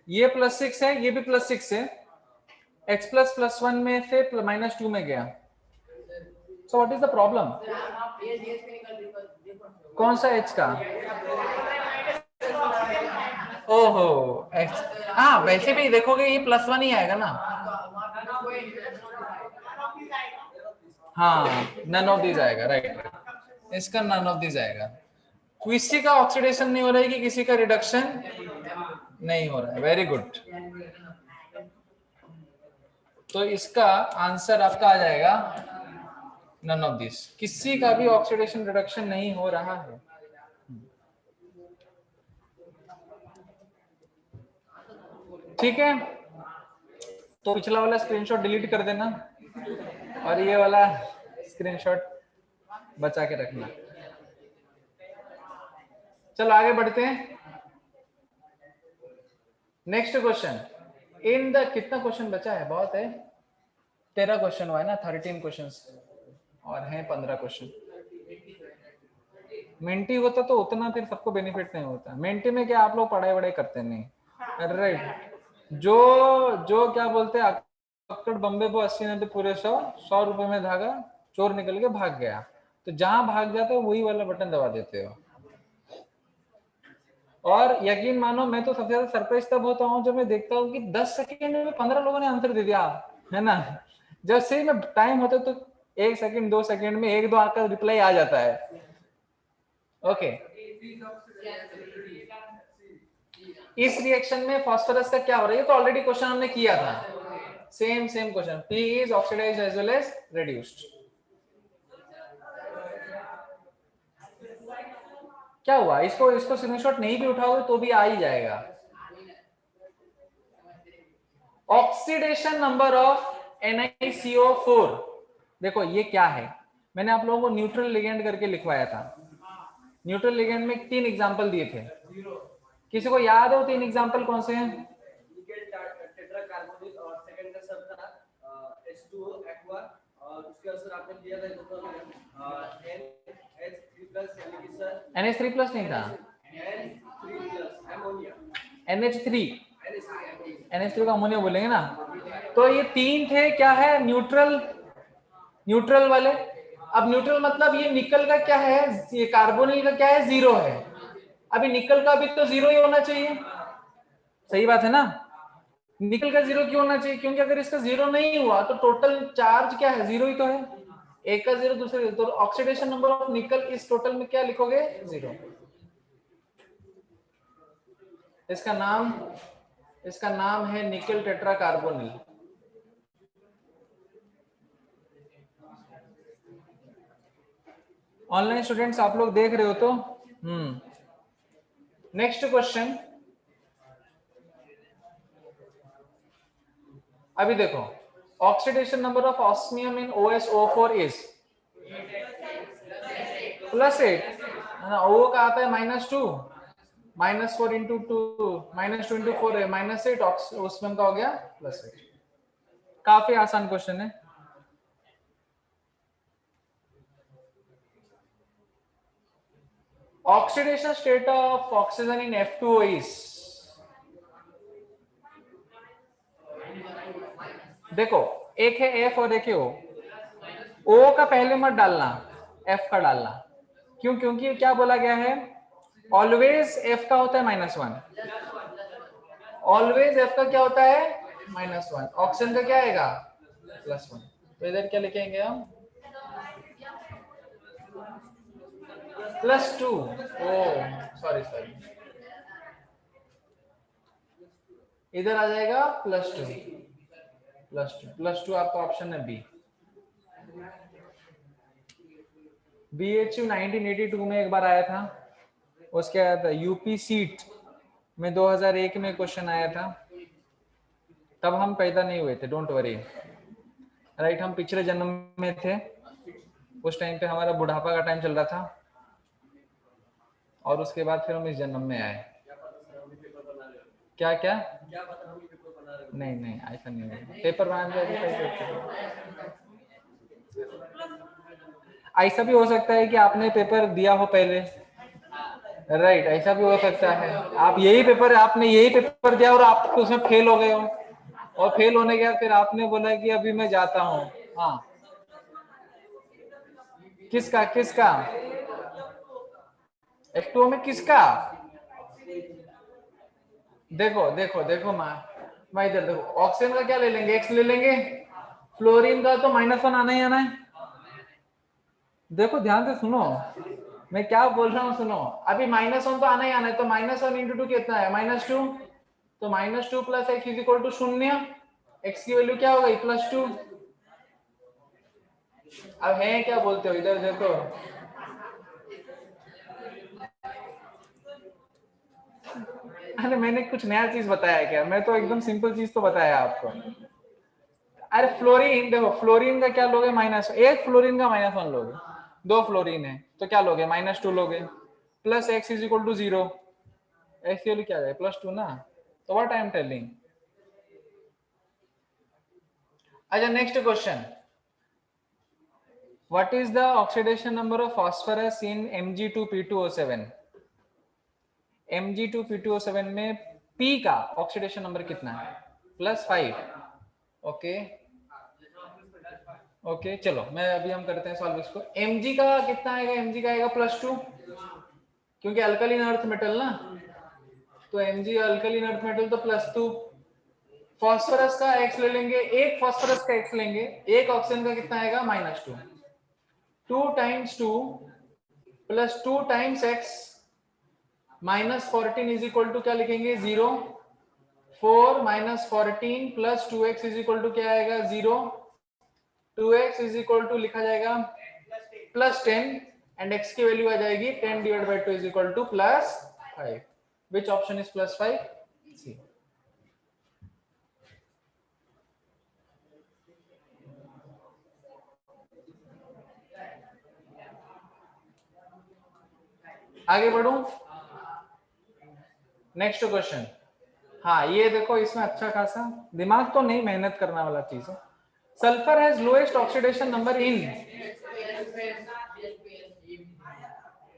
ये +6 है ये भी +6 है, x +1 में से -2 में गया। So what is the problem? कौन सा h का? ओहो हाँ वैसे भी देखोगे ये +1 ही आएगा ना। हाँ नन ऑफ दिस आएगा राइट, इसका नन ऑफ दिस आएगा। किसी का ऑक्सीडेशन नहीं हो रहा है कि किसी का रिडक्शन नहीं हो रहा है, वेरी गुड। तो इसका आंसर आपका आ जाएगा नन ऑफ दिस, किसी का भी ऑक्सीडेशन रिडक्शन नहीं हो रहा है। ठीक है तो पिछला वाला स्क्रीनशॉट डिलीट कर देना और ये वाला स्क्रीनशॉट बचा के रखना। चलो आगे बढ़ते हैं। नेक्स्ट क्वेश्चन इन द कितना क्वेश्चन बचा है? बहुत है, 13 क्वेश्चन हुआ है ना, 13 क्वेश्चंस और हैं 15 क्वेश्चन। मेंटी होता तो उतना फिर सबको बेनिफिट नहीं होता। मेंटी में क्या आप लोग पढ़ाई वढ़ाई करते नहीं, राइट। जो जो क्या बोलते हैं अक्कड़ बम्बे को 80-90 पूरे 100 रुपए में धागा, चोर निकल के भाग गया। तो जहां भाग जाते हो वही वाला बटन दबा देते हो। और यकीन मानो मैं तो सबसे ज्यादा सरप्राइज तब होता हूँ जब मैं देखता हूँ कि 10 सेकंड में 15 लोगों ने आंसर दे दिया, है ना। जब सही में टाइम होता है तो 1 सेकंड 2 सेकंड में 1-2 आकर रिप्लाई आ जाता है। ओके इस रिएक्शन में फास्फोरस का क्या हो रहा है? ये तो ऑलरेडी क्वेश्चन हमने किया था, same question. P is oxidized as well as reduced। क्या हुआ? इसको स्क्रीनशॉट नहीं भी उठाओगे तो भी आ ही जाएगा। Oxidation number of NiCO4। देखो ये क्या है, मैंने आप लोगों को न्यूट्रल लिगेंड करके लिखवाया था। न्यूट्रल लिगेंड में 3 एग्जांपल दिए थे, किसी को याद है वो 3 एग्जांपल कौन से हैं? टेट्राकार्बोनिल और सेकंड का सब था H2O एक्वा और उसके असर आपने दिया था NH3+ नहीं था, NH3 का अमोनिया बोलेंगे ना। तो ये 3 थे, क्या है न्यूट्रल वाले। अब न्यूट्रल मतलब ये निकल का क्या है, ये कार्बोनिल का क्या है 0 है। अभी निकल का भी तो 0 ही होना चाहिए, सही बात है ना। निकल का 0 क्यों होना चाहिए? क्योंकि अगर इसका 0 नहीं हुआ तो टोटल चार्ज क्या है 0 ही तो है, एक का 0 दूसरे, तो ऑक्सीडेशन नंबर ऑफ निकल इस टोटल में क्या लिखोगे 0। इसका नाम है निकल टेट्राकार्बोनिल। ऑनलाइन स्टूडेंट्स आप लोग देख रहे हो तो नेक्स्ट क्वेश्चन। अभी देखो oxidation number of osmium in OSO4 is +8, O का आता है -2, -4 इंटू 2 -2 इंटू 4 है -8, ऑस्मियम का हो गया +8। काफी आसान क्वेश्चन है। Oxidation state of oxygen in F2O is, देखो एक है F और एक है O। O का पहले मत डालना, F का डालना। क्यों? क्योंकि क्या बोला गया है, ऑलवेज F का होता है -1, ऑलवेज F का क्या होता है -1, ऑक्सीजन का क्या आएगा +1। तो इधर क्या लिखेंगे हम +2। ओ सॉरी इधर आ जाएगा +2 +2 आपका ऑप्शन है बी। BHU 1982 में एक बार आया था, उसके बाद यूपी सीट में 2001 में क्वेश्चन आया था, तब हम पैदा नहीं हुए थे, डोंट वरी राइट, हम पिछले जन्म में थे, उस टाइम पे हमारा बुढ़ापा का टाइम चल रहा था और उसके बाद फिर हम इस जन्म में आए। क्या क्या नहीं नहीं ऐसा नहीं होगा, पेपर बनाने ऐसा भी हो सकता है कि आपने पेपर दिया हो पहले, राइट ऐसा भी हो सकता है, आप आपने यही पेपर दिया और आप उसमें फेल हो गए हो, और फेल होने के बाद फिर आपने बोला कि अभी मैं जाता हूँ। हाँ किसका किसका F2 में किसका, देखो देखो देखो मैं इधर देखो, ऑक्सीजन का क्या ले लेंगे, X ले लेंगे, फ्लोरीन का तो -1 आना ही आना है। देखो ध्यान से सुनो मैं क्या बोल रहा हूँ, सुनो अभी -1 तो आना ही आना है, तो -1 × 2 कितना है -2, तो -2 + x = 0, x की वैल्यू क्या हो गई +2। अब है क्या बोलते हो, इधर देखो अरे मैंने कुछ नया चीज बताया क्या, मैं तो एकदम सिंपल चीज तो बताया आपको। अरे फ्लोरीन देखो, फ्लोरीन का क्या लोगे एक फ्लोरीन का -1 लोगे, 2 फ्लोरीन है तो क्या लोगे -2 लोगे, प्लस x = 0, x की वैल्यू क्या है +2 ना, तो व्हाट आई एम टेलिंग। अच्छा next question, what is the oxidation number of phosphorus in Mg2P2O7। Mg2P2O7 में P का ऑक्सीडेशन नंबर कितना है +5। ओके ओके चलो मैं अभी हम करते हैं सॉल्व इसको। Mg का कितना आएगा, Mg का आएगा +2, क्योंकि अल्कलीन अर्थ मेटल ना, तो Mg अल्कलीन अर्थ मेटल तो +2। फास्फोरस का x ले लेंगे, एक फास्फोरस का x लेंगे, एक ऑक्सीजन का कितना आएगा -2, 2 × 2 + 2 × x -14 क्या लिखेंगे 0, 4 - 14 + 2x क्या आएगा 0, 2x लिखा जाएगा +10 एंड x की वैल्यू आ जाएगी 10 / 2 +5। Which option is +5? सी। आगे बढ़ू, नेक्स्ट क्वेश्चन। हाँ ये देखो इसमें अच्छा खासा दिमाग तो नहीं, मेहनत करने वाला चीज है। Sulphur has lowest oxidation number in,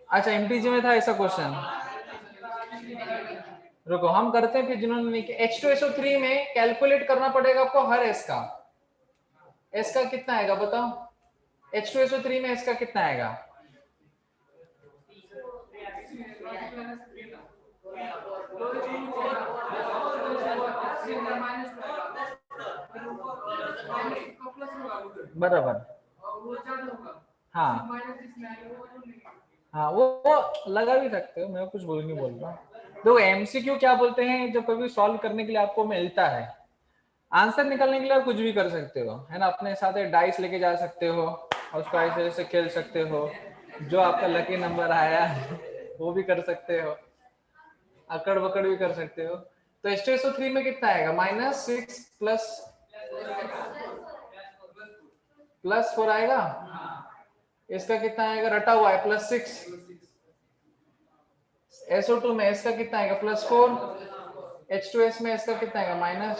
अच्छा एमटीजी में था ऐसा क्वेश्चन, रुको हम करते हैं फिर जिन्होंने नहीं किया। H2SO3 में कैलकुलेट करना पड़ेगा आपको हर S का कितना आएगा बताओ, H2SO3 में S का कितना आएगा, बराबर हाँ हाँ वो लगा भी सकते हो, मैं कुछ नहीं बोल रहा। देखो एमसीक्यू क्या बोलते हैं, जब कभी सॉल्व करने के लिए आपको मिलता है आंसर निकालने के लिए आप कुछ भी कर सकते हो, है ना, अपने साथ एक डाइस लेके जा सकते हो और उसको ऐसे ऐसे खेल सकते हो, जो आपका लकी नंबर आया वो भी कर सकते हो, अकड़ बकड़ भी कर सकते हो। तो H2SO3 में कितना आएगा -6 +4 आएगा, इसका कितना आएगा रटा हुआ है +6, SO2 में इसका कितना आएगा +4, H2S में इसका कितना आएगा -,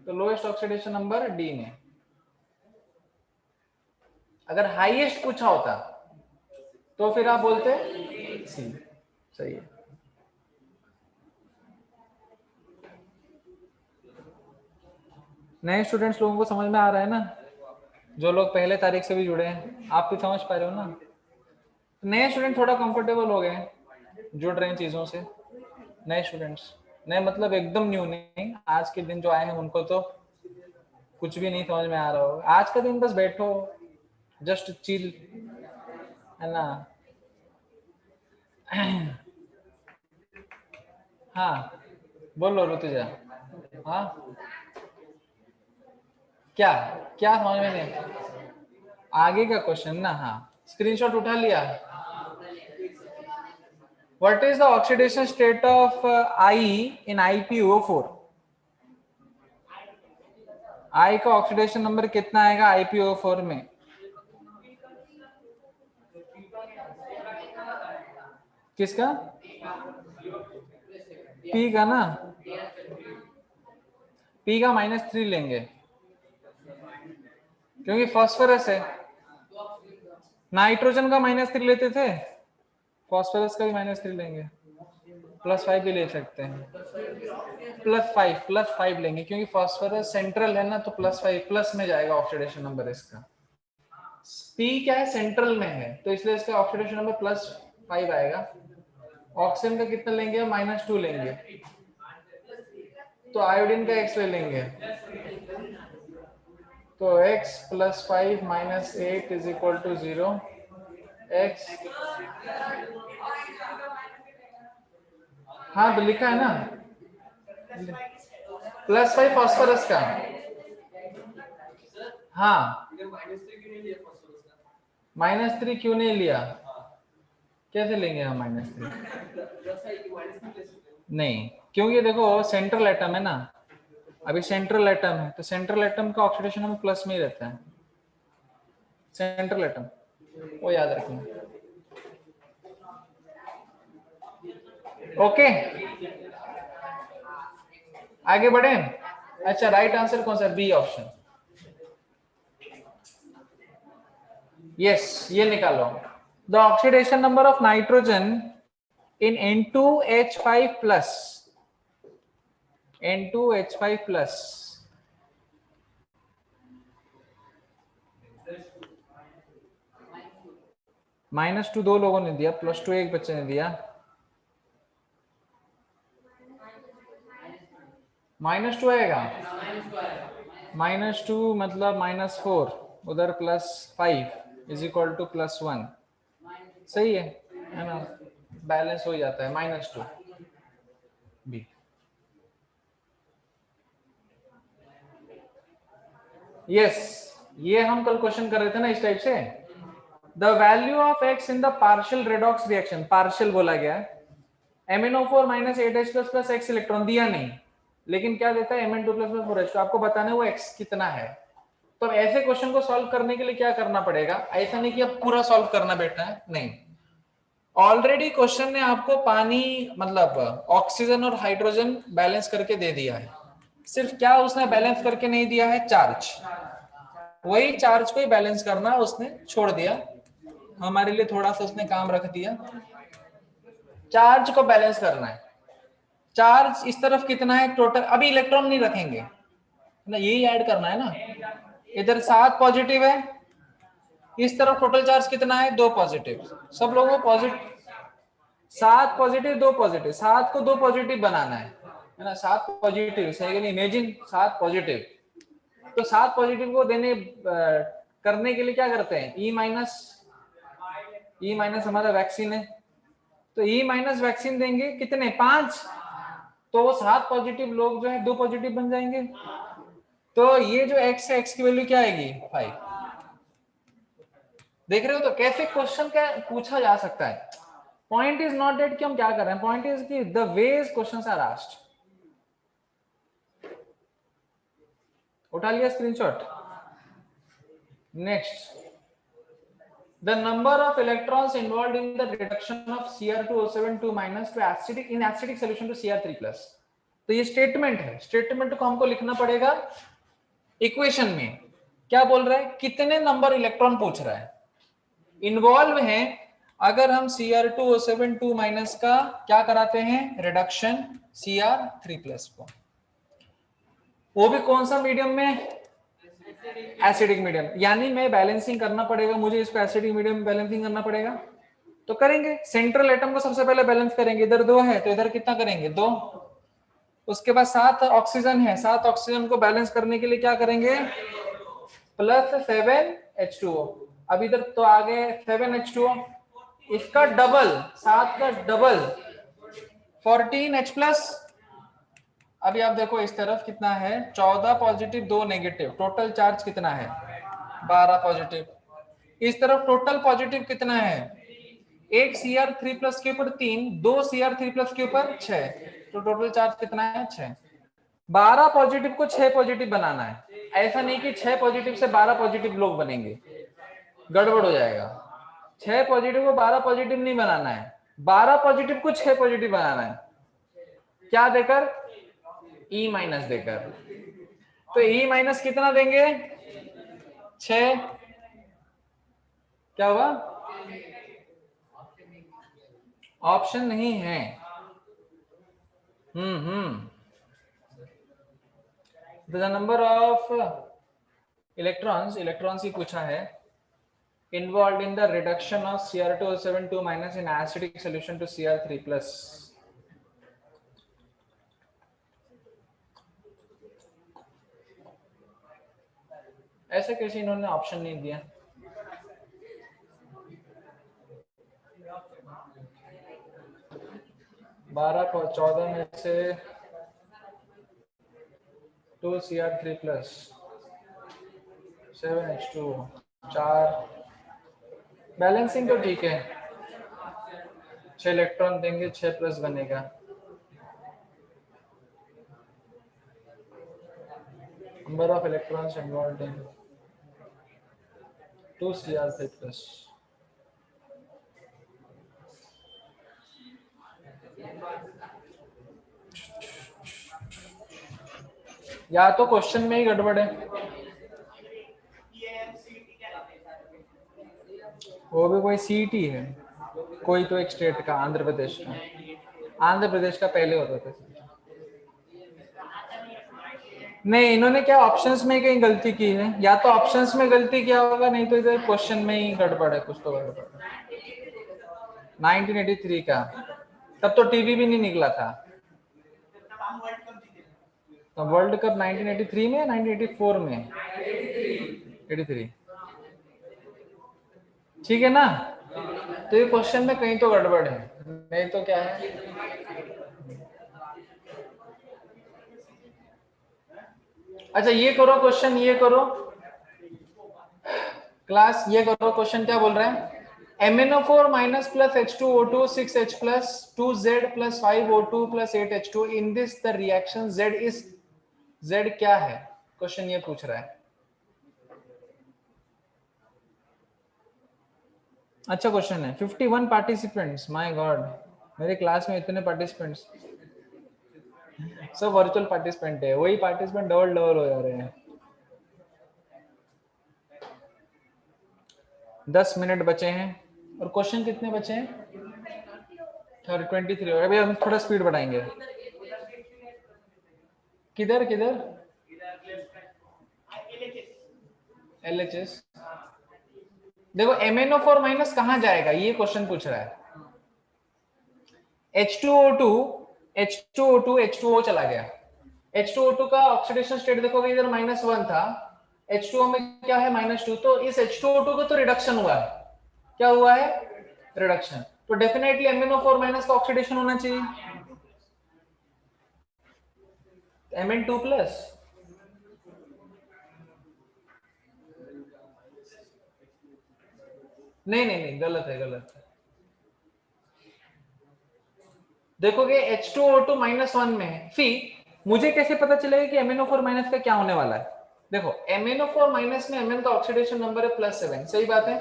तो लोएस्ट ऑक्सीडेशन नंबर डी में। अगर हाईएस्ट पूछा होता तो फिर आप बोलते सी, सही है। नए स्टूडेंट्स लोगों को समझ में आ रहा है ना, जो लोग पहले तारीख से भी जुड़े हैं आप भी समझ पा रहे हो ना, नए स्टूडेंट थोड़ा कंफर्टेबल हो गए जुड़ रहे हैं चीजों से, नए स्टूडेंट्स, नए मतलब एकदम न्यू नहीं, आज के दिन जो आए हैं उनको तो कुछ भी नहीं समझ में आ रहा होगा, आज का दिन बस बैठो जस्ट चिल, है ना। हाँ बोलो ऋतुजा। हाँ क्या क्या समझ में नहीं? आगे का क्वेश्चन ना, हाँ स्क्रीनशॉट उठा लिया। What is the oxidation state of I in IPO4? आई का ऑक्सीडेशन नंबर कितना आएगा IPO4 में? किसका? पी का ना, पी का -3 लेंगे क्योंकि फास्फोरस है। नाइट्रोजन का -3 लेते थे, फास्फोरस का भी -3 लेंगे, +5 भी ले सकते हैं, +5 लेंगे क्योंकि फास्फोरस सेंट्रल है ना, तो +5 प्लस में जाएगा ऑक्सीडेशन नंबर इसका। पी क्या है, सेंट्रल में है, तो इसलिए इसका ऑक्सीडेशन नंबर +5 आएगा। ऑक्सीजन का कितना लेंगे, -2 लेंगे, तो आयोडीन का x ले लेंगे, तो x + 5 - 8 = 0। x, हाँ तो लिखा है ना, +5 फास्फोरस का। हाँ -3 क्यों नहीं लिया, कैसे लेंगे हम -3? नहीं, क्योंकि देखो सेंट्रल एटम है ना, अभी सेंट्रल एटम है, तो सेंट्रल एटम का ऑक्सीडेशन नंबर प्लस में ही रहता है, सेंट्रल एटम, वो याद रखना। ओके आगे बढ़े। अच्छा राइट आंसर कौन सा, बी ऑप्शन। यस ये निकालो, the oxidation number of nitrogen in N2H5+, N2H5+, -2 दो लोगों ने दिया, +2 एक बच्चे ने दिया, -2 आएगा, -2 मतलब -4, उधर +5 = +1, सही है ना, बैलेंस हो जाता है, -2 बी। यस ये हम कल क्वेश्चन कर रहे थे ना इस टाइप से, the value of x in the partial redox reaction, partial बोला गया है, MnO4 - 8H+ + x इलेक्ट्रॉन दिया नहीं, लेकिन क्या देता है Mn2 + 4H, तो आपको बताना है वो x कितना है। तो ऐसे क्वेश्चन को सॉल्व करने के लिए क्या करना पड़ेगा, ऐसा नहीं कि अब पूरा सॉल्व करना बेटा है, नहीं, ऑलरेडी क्वेश्चन ने आपको पानी मतलब ऑक्सीजन और हाइड्रोजन बैलेंस करके दे दिया है, सिर्फ क्या उसने बैलेंस करके नहीं दिया है, चार्ज, वही चार्ज को ही बैलेंस करना उसने छोड़ दिया, हमारे लिए थोड़ा सा उसने काम रख दिया, चार्ज को बैलेंस करना है। चार्ज इस तरफ कितना है टोटल, अभी इलेक्ट्रॉन नहीं रखेंगे ना, यही ऐड करना है ना, इधर 7 पॉजिटिव है, इस तरफ टोटल चार्ज कितना है, 2 पॉजिटिव, सब लोगों को पॉजिटिव, 7 पॉजिटिव 2 पॉजिटिव, 7 को 2 पॉजिटिव बनाना है ना, 7 पॉजिटिव सही, इमेजिन 7 पॉजिटिव, तो 7 पॉजिटिव को देने करने के लिए क्या करते हैं, E माइनस हमारा वैक्सीन है, तो E माइनस वैक्सीन देंगे कितने, 5, तो वो 7 पॉजिटिव लोग जो है 2 पॉजिटिव बन जाएंगे, तो ये जो x है, x की वैल्यू क्या आएगी, 5। देख रहे हो तो कैसे क्वेश्चन क्या पूछा जा सकता है। पॉइंट इज नॉट दैट कि हम क्या कर रहे हैं, पॉइंट इज कि the ways questions are asked. उठा लिया screenshot. Next, the number of electrons involved in the reduction of Cr2O7 2- to acidic in acidic solution to Cr3+। तो ये स्टेटमेंट है, स्टेटमेंट को हमको लिखना पड़ेगा इक्वेशन में, क्या बोल रहा है, कितने नंबर इलेक्ट्रॉन पूछ रहा है, इन्वॉल्व है, अगर हम Cr2O7 2- का क्या कराते हैं, रिडक्शन Cr3+ को, वो भी कौन सा मीडियम में, एसिडिक मीडियम, यानी मैं बैलेंसिंग करना पड़ेगा, मुझे इसको एसिडिक मीडियम में बैलेंसिंग करना पड़ेगा, तो करेंगे, सेंट्रल एटम को सबसे पहले बैलेंस करेंगे, इधर 2 है तो इधर कितना करेंगे, 2, उसके बाद 7 ऑक्सीजन है, 7 ऑक्सीजन को बैलेंस करने के लिए क्या करेंगे, +7H2O, अब इधर तो आ गए 7H2O, इसका डबल, 7 का डबल 14H+, अभी आप देखो इस तरफ कितना है, 14 पॉजिटिव 2 नेगेटिव, टोटल चार्ज कितना है 12 पॉजिटिव। इस तरफ टोटल पॉजिटिव कितना है, एक Cr3 प्लस के ऊपर 3, 2 Cr3 प्लस के ऊपर 6, तो टोटल चार्ज कितना है 6। 12 पॉजिटिव को 6 पॉजिटिव बनाना है, ऐसा नहीं कि 6 पॉजिटिव से 12 पॉजिटिव लोग बनेंगे, गड़बड़ हो जाएगा। 6 पॉजिटिव को 12 पॉजिटिव नहीं बनाना है, 12 पॉजिटिव को 6 पॉजिटिव बनाना है। क्या देकर, E माइनस देकर। तो E माइनस कितना देंगे 6, क्या हुआ, ऑप्शन नहीं है। द नंबर ऑफ इलेक्ट्रॉन्स ही पूछा है involved in the reduction of Cr2O7 minus in acidic solution to Cr3 plus। ऐसे कैसे इन्होंने ऑप्शन नहीं दिया, बारह 14 में से 2 Cr3 प्लस 7H2 4, बैलेंसिंग तो ठीक है, 6 इलेक्ट्रॉन देंगे 6 प्लस बनेगा। Number of electrons involved in 2 Cr3 plus. या तो क्वेश्चन में ही गड़बड़ है, वो भी कोई सीईटी है, कोई तो एक स्टेट का, आंध्र प्रदेश का, आंध्र प्रदेश का पहले होता था। नहीं, इन्होंने क्या ऑप्शंस में कहीं गलती की है, या तो ऑप्शंस में गलती किया होगा, नहीं तो इधर क्वेश्चन में ही गड़बड़ है, कुछ तो गड़बड़ है। 1983 का, तब तो टीवी भी नहीं निकला था। तो वर्ल्ड कप 1983 में, 1984 में, 83, ठीक है ना। तो ये क्वेश्चन में कहीं तो गड़बड़ है, नहीं तो क्या है। अच्छा ये करो क्वेश्चन, ये करो क्लास, ये करो क्वेश्चन, क्या बोल रहे हैं, MnO4 minus plus H2O2 6H plus 2Z plus 5O2 plus 8H2 in this the reaction Z is, Z क्या है, क्वेश्चन ये पूछ रहा है। अच्छा क्वेश्चन है। 51 पार्टिसिपेंट्स, माय गॉड, मेरे क्लास में इतने पार्टिसिपेंट्स, सब वर्चुअल पार्टिसिपेंट है, वही पार्टिसिपेंट डबल हो जा रहे हैं। 10 मिनट बचे हैं और क्वेश्चन कितने बचे हैं, 23। अभी हम थोड़ा स्पीड बढ़ाएंगे। किधर किधर, LHS। देखो MnO4 माइनस कहां जाएगा, ये क्वेश्चन पूछ रहा है। H2O2 H2O चला गया, H2O2 का ऑक्सीडेशन स्टेट देखोगे इधर -1 था, H2O में क्या है -2, तो इस H2O2 का तो रिडक्शन हुआ है, क्या हुआ है, रिडक्शन। तो डेफिनेटली MnO4 माइनस का ऑक्सीडेशन होना चाहिए, Mn2 प्लस। नहीं गलत है, गलत है। देखोगे H2O2 -1 में है, फिर मुझे कैसे पता चलेगा कि MnO4 माइनस का क्या होने वाला है। देखो MnO4 माइनस में Mn का ऑक्सीडेशन नंबर है +7, सही बात है,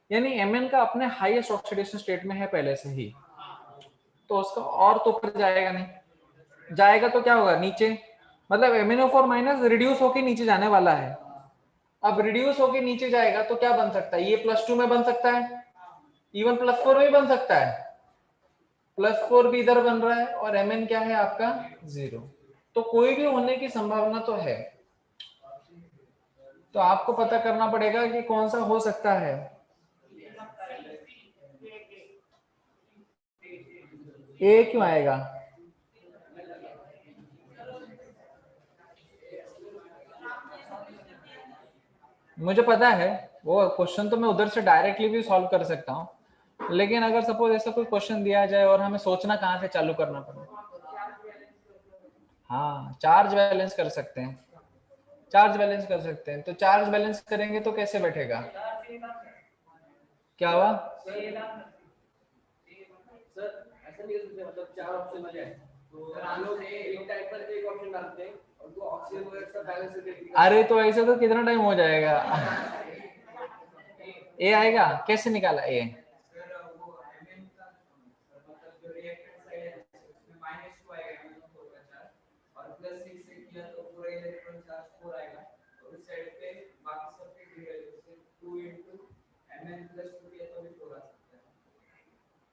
यानी Mn का अपने हाईएस्ट ऑक्सीडेशन स्टेट में है पहले से ही, तो उसका और तो ऊपर जाएगा नहीं, जाएगा तो क्या होगा नीचे, मतलब MnO4 माइनस रिड्यूस होकर नीचे जाने वाला है। अब रिड्यूस होकर नीचे जाएगा तो क्या बन सकता है, ये +2 में बन सकता है, इवन +4 में बन सकता है, +4 भी इधर बन रहा है, और Mn क्या है आपका 0, तो कोई भी होने की संभावना तो है। तो आपको पता करना पड़ेगा कि कौन सा हो सकता है। ए क्यों आएगा, मुझे पता है वो क्वेश्चन तो मैं उधर से डायरेक्टली भी सॉल्व कर सकता हूँ, लेकिन अगर सपोज ऐसा कोई क्वेश्चन दिया जाए और हमें सोचना कहाँ से चालू करना पड़े। हाँ, चार्ज बैलेंस कर सकते हैं, चार्ज बैलेंस कर सकते हैं। तो चार्ज बैलेंस करेंगे तो कैसे बैठेगा, क्या हुआ? मतलब चार ऑप्शन आ जाए तो हम लोग एक टाइप पर एक ऑप्शन डालते हैं और दो ऑक्सीजन वगैरह सब बैलेंस करके। अरे तो ऐसे तो कितना टाइम हो जाएगा। ए आएगा, कैसे निकाला ए?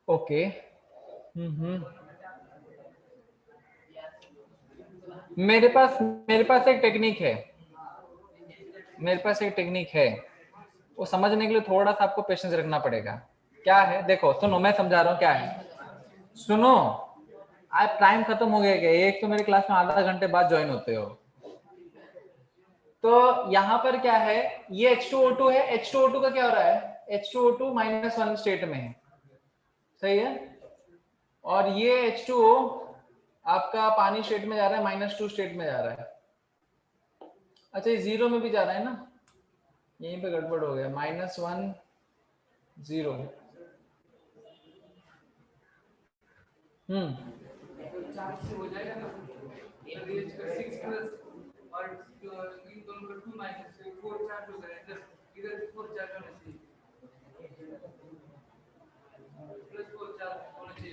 ओके, मेरे पास एक टेक्निक है, मेरे पास एक टेक्निक है, वो समझने के लिए थोड़ा सा आपको पेशेंस रखना पड़ेगा। क्या है, देखो सुनो, मैं समझा रहा हूँ क्या है, सुनो। आज टाइम खत्म हो गया क्या? एक तो मेरे क्लास में आधा घंटे बाद ज्वाइन होते हो। तो यहाँ पर क्या है, ये H2O2 है, H2O2 का क्या हो रहा है, H2O2 -1 स्टेट में है, सही है। और ये H2O आपका पानी स्टेट में जा रहा है, -2 स्टेट में जा रहा है। अच्छा, ये 0 में भी जा रहा है ना, यहीं पे गड़बड़ हो गया, -1 0।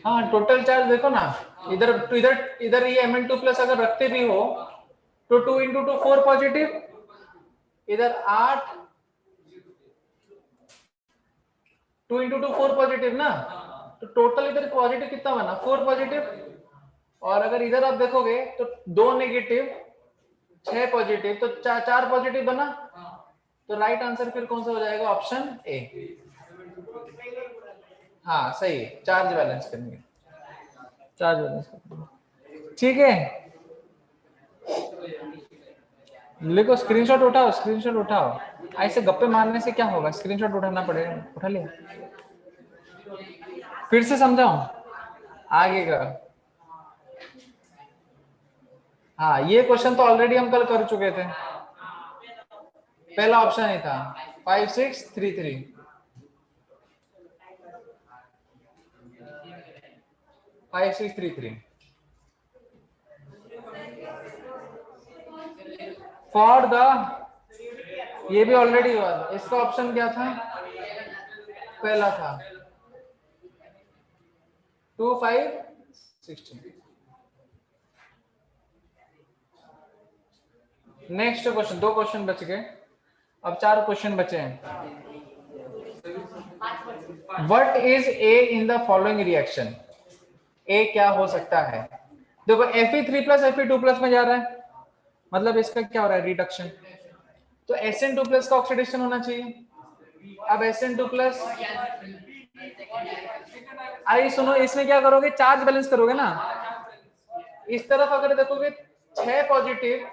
हाँ, टोटल चार्ज देखो ना, इधर तो इधर ये Mn2+ अगर रखते भी हो तो 2 × 2 4 पॉजिटिव, इधर 8, 2 × 2 4 पॉजिटिव ना, तो टोटल इधर पॉजिटिव कितना बना, 4 पॉजिटिव। और अगर इधर आप देखोगे तो 2 नेगेटिव 6 पॉजिटिव, तो 4 पॉजिटिव बना। तो राइट आंसर फिर कौन सा हो जाएगा, ऑप्शन ए। हाँ सही है, चार्ज बैलेंस करेंगे, चार्ज बैलेंस करेंगे, ठीक है। लिखो, स्क्रीनशॉट उठाओ, स्क्रीनशॉट उठाओ, ऐसे गप्पे मारने से क्या होगा, स्क्रीनशॉट उठाना पड़ेगा। उठा लिया, फिर से समझाऊं आगे का। हाँ, ये क्वेश्चन तो ऑलरेडी हम कल कर चुके थे, पहला ऑप्शन ही था 5 6 3 3, 5 6 3 3। फॉर द, ये भी ऑलरेडी हुआ, इसका ऑप्शन क्या था, पहला था 2 5 16। नेक्स्ट क्वेश्चन, 2 क्वेश्चन बच गए, अब 4 क्वेश्चन बचे हैं। What is A in the following reaction, A क्या हो सकता है। देखो Fe3+ Fe2+ में जा रहा है, मतलब इसका क्या हो रहा है, रिडक्शन। तो Sn2+ का ऑक्सीडेशन होना चाहिए। अब Sn2+, आई सुनो, इसमें क्या करोगे, चार्ज बैलेंस करोगे ना। इस तरफ अगर देखोगे 6 पॉजिटिव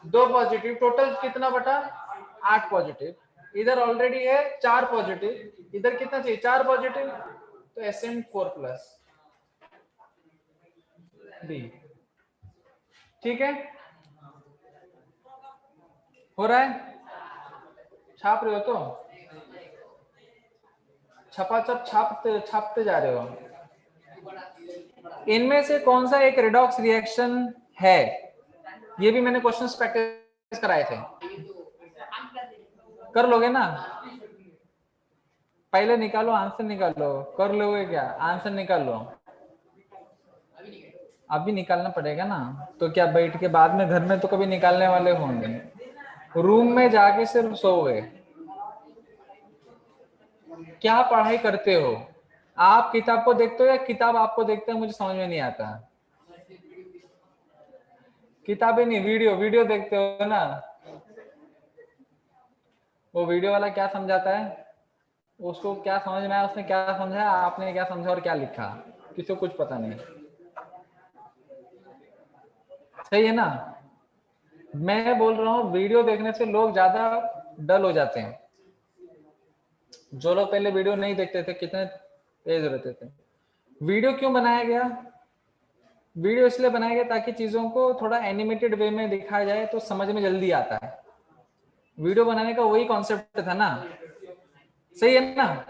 2 पॉजिटिव, टोटल कितना बटा 8 पॉजिटिव। इधर ऑलरेडी है 4 पॉजिटिव, इधर कितना चाहिए, 4 पॉजिटिव, तो Sn4+ बी, ठीक है। हो रहा है, छाप रहे हो तो छापते जा रहे हो। इनमें से कौन सा एक रेडॉक्स रिएक्शन है, ये भी मैंने क्वेश्चंस प्रैक्टिस कराए थे, कर लोगे ना। पहले निकालो, आंसर निकालो, कर लोगे क्या, आंसर निकाल लो। अभी निकालना पड़ेगा ना, तो क्या बैठ के बाद में घर में तो कभी निकालने वाले होंगे, रूम में जाके सिर्फ सोओगे। क्या पढ़ाई करते हो आप, किताब को देखते हो या किताब आपको देखते हो, मुझे समझ में नहीं आता। किताबें नहीं, वीडियो देखते हो ना। वो वीडियो वाला क्या समझाता है, उसको क्या समझ में आया, उसने क्या समझाया, आपने क्या समझा और क्या लिखा, किसी को कुछ पता नहीं, सही है ना। मैं बोल रहा हूँ वीडियो देखने से लोग ज्यादा डल हो जाते हैं। जो लोग पहले वीडियो नहीं देखते थे, कितने तेज रहते थे। वीडियो क्यों बनाया गया, वीडियो इसलिए बनाया गया ताकि चीजों को थोड़ा एनिमेटेड वे में दिखाया जाए तो समझ में जल्दी आता है। वीडियो बनाने का वही कॉन्सेप्ट था ना, सही है ना।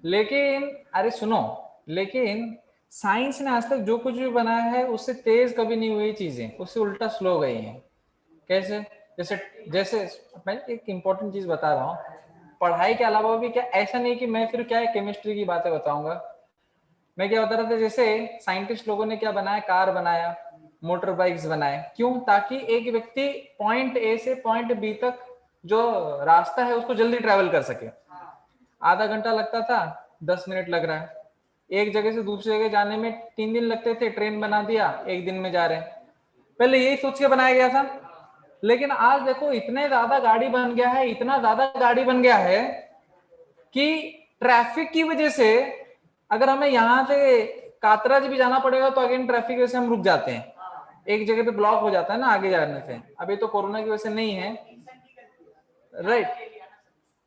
लेकिन अरे सुनो, लेकिन साइंस ने आज तक जो कुछ भी बनाया है उससे तेज कभी नहीं हुई चीजें, उससे उल्टा स्लो गई हैं। कैसे? जैसे जैसे मैं एक इंपॉर्टेंट चीज बता रहा हूँ, पढ़ाई के अलावा भी क्या, ऐसा नहीं कि मैं फिर क्या है केमिस्ट्री की बातें बताऊंगा। मैं क्या बता रहा था, जैसे साइंटिस्ट लोगों ने क्या बनाया, कार बनाया, मोटर बाइक्स बनाए, क्यों? ताकि एक व्यक्ति पॉइंट ए से पॉइंट बी तक जो रास्ता है उसको जल्दी ट्रेवल कर सके। आधा घंटा लगता था, 10 मिनट लग रहा है। एक जगह से दूसरी जगह जाने में 3 दिन लगते थे, ट्रेन बना दिया, 1 दिन में जा रहे हैं। पहले यही सोच के बनाया गया था। लेकिन आज देखो इतने ज्यादा गाड़ी बन गया है, इतना ज्यादा गाड़ी बन गया है कि ट्रैफिक की वजह से अगर हमें यहाँ से कातराज भी जाना पड़ेगा तो अगेन ट्रैफिक की वजह से हम रुक जाते हैं, एक जगह पे ब्लॉक हो जाता है ना आगे जाने से। अभी तो कोरोना की वजह से नहीं है, राइट।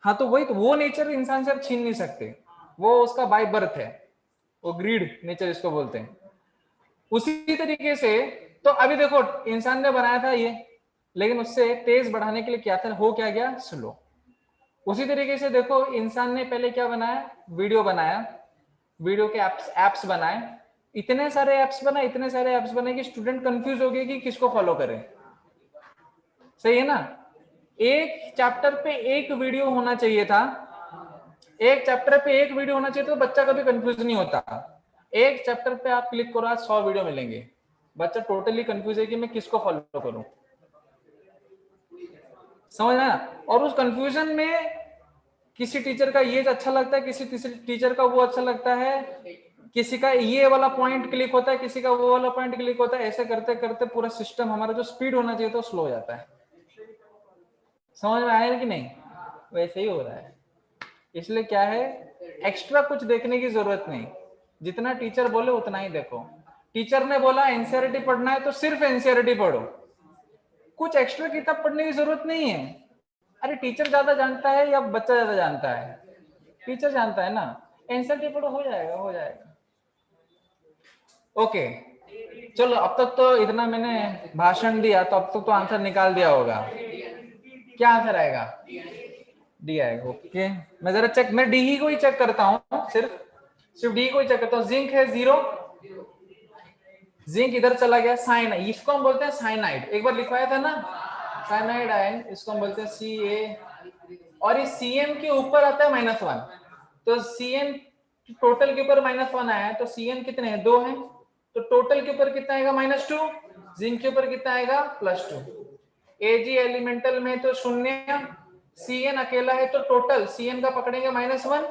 हाँ तो वही तो, वो नेचर इंसान से आप छीन नहीं सकते, वो उसका बाय बर्थ है, वो ग्रीड नेचर इसको बोलते हैं। उसी तरीके से तो अभी देखो इंसान ने बनाया था ये, लेकिन उससे तेज बढ़ाने के लिए क्या था, हो क्या गया, स्लो। उसी तरीके से देखो इंसान ने पहले क्या बनाया, वीडियो बनाया, वीडियो के एप्स बनाए, इतने सारे एप्स बनाए, इतने सारे एप्स बनाए कि स्टूडेंट कंफ्यूज हो गए कि किसको फॉलो करें। सही है ना। एक चैप्टर पे एक वीडियो होना चाहिए था, एक चैप्टर पे एक वीडियो होना चाहिए तो बच्चा कभी कंफ्यूज नहीं होता। एक चैप्टर पे आप क्लिक करो, आज 100 वीडियो मिलेंगे, बच्चा टोटली कंफ्यूज है कि मैं किसको फॉलो करूं। समझ रहे ना। और उस कंफ्यूजन में किसी टीचर का ये अच्छा लगता है, किसी टीचर का वो अच्छा लगता है, किसी का ये वाला पॉइंट क्लिक होता है, किसी का वो वाला पॉइंट क्लिक होता है। ऐसे करते करते पूरा सिस्टम हमारा जो स्पीड होना चाहिए तो स्लो हो जाता है। समझ में आया कि नहीं? वैसे ही हो रहा है। इसलिए क्या है, एक्स्ट्रा कुछ देखने की जरूरत नहीं, जितना टीचर बोले उतना ही देखो। टीचर ने बोला एनसीईआरटी पढ़ना है तो सिर्फ एनसीईआरटी पढ़ो, कुछ एक्स्ट्रा किताब पढ़ने की जरूरत नहीं है। अरे टीचर ज्यादा जानता है या बच्चा ज्यादा जानता है? टीचर जानता है ना। एनसीईआरटी पढ़ो, हो जाएगा, हो जाएगा। ओके चलो, अब तक तो इतना मैंने भाषण दिया, तो अब तक तो आंसर निकाल दिया होगा। क्या आंसर आएगा? डी आएगा। ओके मैं जरा चेक, मैं डी ही को ही चेक करता हूँ, सिर्फ डी को ही चेक करता हूँ। जिंक है 0, जिंक इधर चला गया। साइनाइड, इसको हम बोलते हैं साइनाइड, एक बार लिखवाया था ना, साइनाइड आयन, इसको हम बोलते हैं Ca। और इस Cn के ऊपर आता है -1, तो Cn टोटल के ऊपर -1 आया है, तो Cn कितने हैं, 2 हैं, तो टोटल के ऊपर कितना आएगा, -2। जिंक के ऊपर कितना आएगा, +2। Ag एलिमेंटल में तो 0, Cn अकेला है तो टोटल Cn का पकड़ेंगे -1,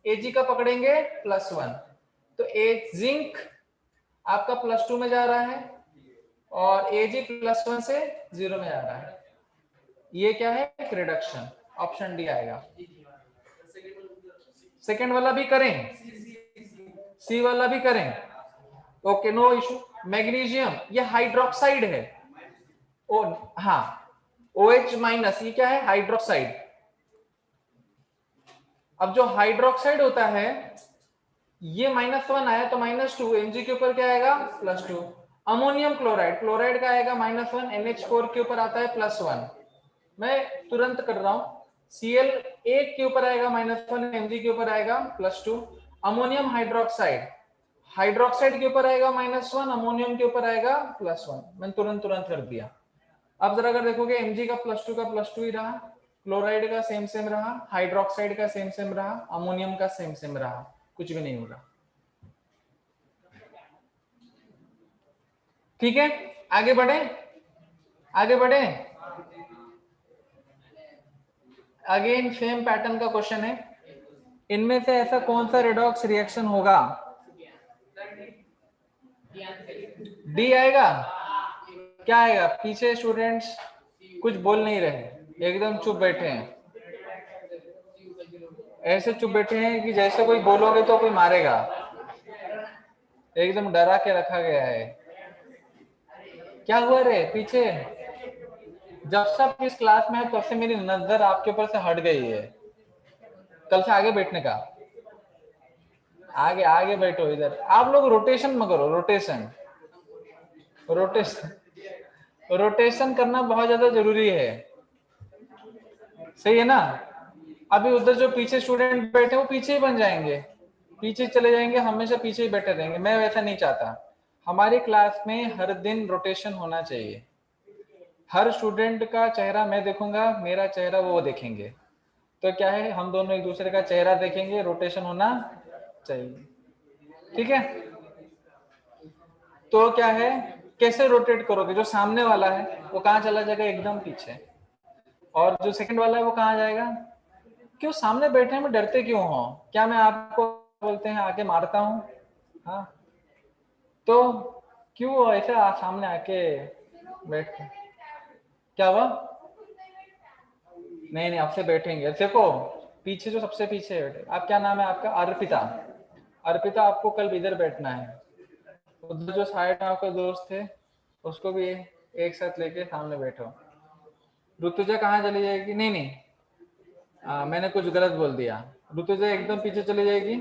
Ag का पकड़ेंगे +1, तो जिंक आपका +2 में जा रहा है और Ag +1 से 0 में जा रहा है। ये क्या है, रिडक्शन। ऑप्शन डी आएगा। सेकेंड वाला भी करें, सी वाला भी करें, ओके नो इशू। मैग्नीशियम ये हाइड्रोक्साइड है, ओ हाँ OH-, ये क्या है, हाइड्रोक्साइड। अब जो हाइड्रोक्साइड होता है ये -1 आया तो -2, Mg के ऊपर क्या आएगा, +2। अमोनियम क्लोराइड, क्लोराइड का आएगा -1, NH4 के ऊपर आता है +1। मैं तुरंत कर रहा हूं, Cl एक के ऊपर आएगा -1, Mg के ऊपर आएगा +2। अमोनियम हाइड्रोक्साइड, हाइड्रोक्साइड के ऊपर आएगा -1, अमोनियम के ऊपर आएगा +1। मैंने तुरंत कर दिया। अब जरा अगर देखोगे Mg का +2 का +2 ही रहा, क्लोराइड का सेम रहा, हाइड्रोक्साइड का सेम रहा, अमोनियम का सेम रहा, कुछ भी नहीं होगा। ठीक है आगे बढ़े, आगे बढ़े। अगेन सेम पैटर्न का क्वेश्चन है, इनमें से ऐसा कौन सा रेडॉक्स रिएक्शन होगा, डी आएगा। क्या आएगा, पीछे स्टूडेंट्स कुछ बोल नहीं रहे, एकदम चुप बैठे हैं, ऐसे चुप बैठे हैं कि जैसे कोई बोलोगे तो कोई मारेगा, एकदम डरा के रखा गया है। क्या हुआ रे पीछे? जब से आप इस क्लास में है तब से मेरी नजर आपके ऊपर से हट गई है, कल से आगे बैठने का, आगे बैठो इधर। आप लोग रोटेशन में करो, रोटेशन, रोटेशन करना बहुत ज्यादा जरूरी है, सही है ना। अभी उधर जो पीछे स्टूडेंट बैठे वो पीछे ही बन जाएंगे, पीछे चले जाएंगे, हमेशा पीछे ही बैठे रहेंगे। मैं वैसा नहीं चाहता। हमारी क्लास में हर दिन रोटेशन होना चाहिए। हर स्टूडेंट का चेहरा मैं देखूंगा, मेरा चेहरा वो देखेंगे, तो क्या है, हम दोनों एक दूसरे का चेहरा देखेंगे, रोटेशन होना चाहिए, ठीक है। तो क्या है, कैसे रोटेट करोगे, जो सामने वाला है वो कहाँ चला जाएगा, एकदम पीछे, और जो सेकंड वाला है वो कहाँ जाएगा। क्यों सामने बैठने में डरते क्यों हो, क्या मैं आपको बोलते हैं आके मारता हूँ, हाँ, तो क्यों ऐसे सामने आके बैठ, क्या हुआ, नहीं नहीं आपसे बैठेंगे। देखो पीछे जो सबसे पीछे बैठे, आप क्या नाम है आपका, अर्पिता, अर्पिता आपको कल इधर बैठना है। उधर जो साइड में आपके दोस्त थे उसको भी एक साथ लेके सामने बैठो। ऋतुजा कहाँ चली जाएगी, नहीं नहीं मैंने कुछ गलत बोल दिया, ऋतुजा एकदम पीछे चली जाएगी।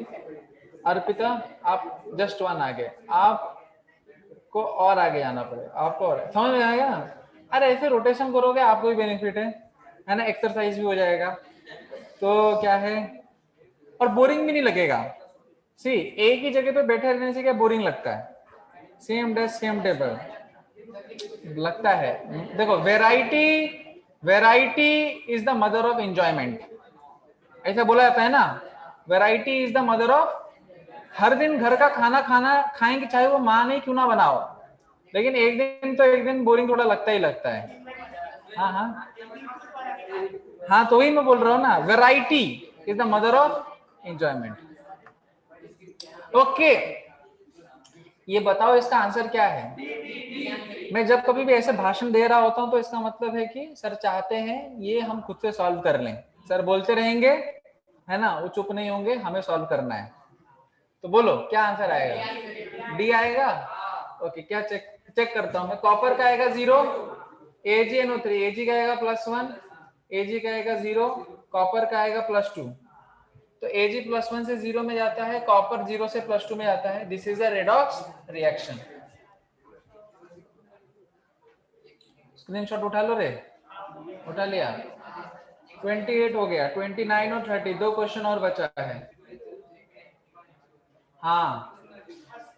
अर्पिता आप जस्ट वन आगे, आपको और आगे आना पड़ेगा, आपको और समझ में आएगा। अरे ऐसे रोटेशन करोगे आपको भी बेनिफिट है ना, एक्सरसाइज भी हो जाएगा, तो क्या है, और बोरिंग भी नहीं लगेगा। सी एक ही जगह पे बैठे रहने से क्या बोरिंग लगता है, सेम डेस्क सेम टेबल लगता है। देखो variety, variety is the mother of enjoyment, ऐसा बोला जाता है ना, variety is the mother of. हर दिन घर का खाना खाना खाएंगे चाहे वो माँ नहीं क्यों ना बनाओ, लेकिन एक दिन तो एक दिन बोरिंग थोड़ा लगता ही लगता है। हाँ हाँ हाँ, तो वही मैं बोल रहा हूँ ना, variety is the mother of enjoyment. Okay, ये बताओ इसका आंसर क्या है। मैं जब कभी भी ऐसे भाषण दे रहा होता हूं तो इसका मतलब है कि सर चाहते हैं ये हम खुद से सॉल्व कर लें, सर बोलते रहेंगे है ना, वो चुप नहीं होंगे, हमें सॉल्व करना है। तो बोलो क्या आंसर आएगा, डी आएगा। ओके, क्या चेक चेक करता हूं मैं, कॉपर का आएगा 0, AgNO3, Ag का आएगा +1, Ag का आएगा 0, कॉपर का आएगा +2। तो Ag +1 से 0 में जाता है, कॉपर 0 से +2 में जाता है। This is a redox reaction. Screenshot उठा लो रे, उठा लिया। 28 हो गया, 29 और 30 दो क्वेश्चन और बचा है। हाँ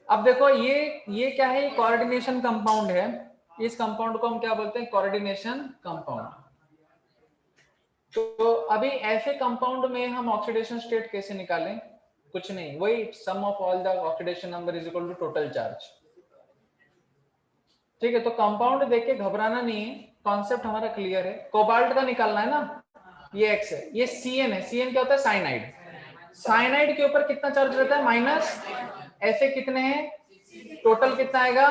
अब देखो ये क्या है, कोऑर्डिनेशन कंपाउंड है। इस कंपाउंड को हम क्या बोलते हैं, कोऑर्डिनेशन कंपाउंड। तो अभी ऐसे कंपाउंड में हम ऑक्सीडेशन स्टेट कैसे निकालें, कुछ नहीं, वही sum of all the oxidation number is equal to total charge. ठीक है, तो कंपाउंड देख के घबराना नहीं है, कॉन्सेप्ट हमारा क्लियर है। कोबाल्ट का निकालना है ना, ये X है, ये Cn है, Cn क्या होता है, साइनाइड। साइनाइड के ऊपर कितना चार्ज रहता है, माइनस। ऐसे कितने हैं, टोटल कितना आएगा,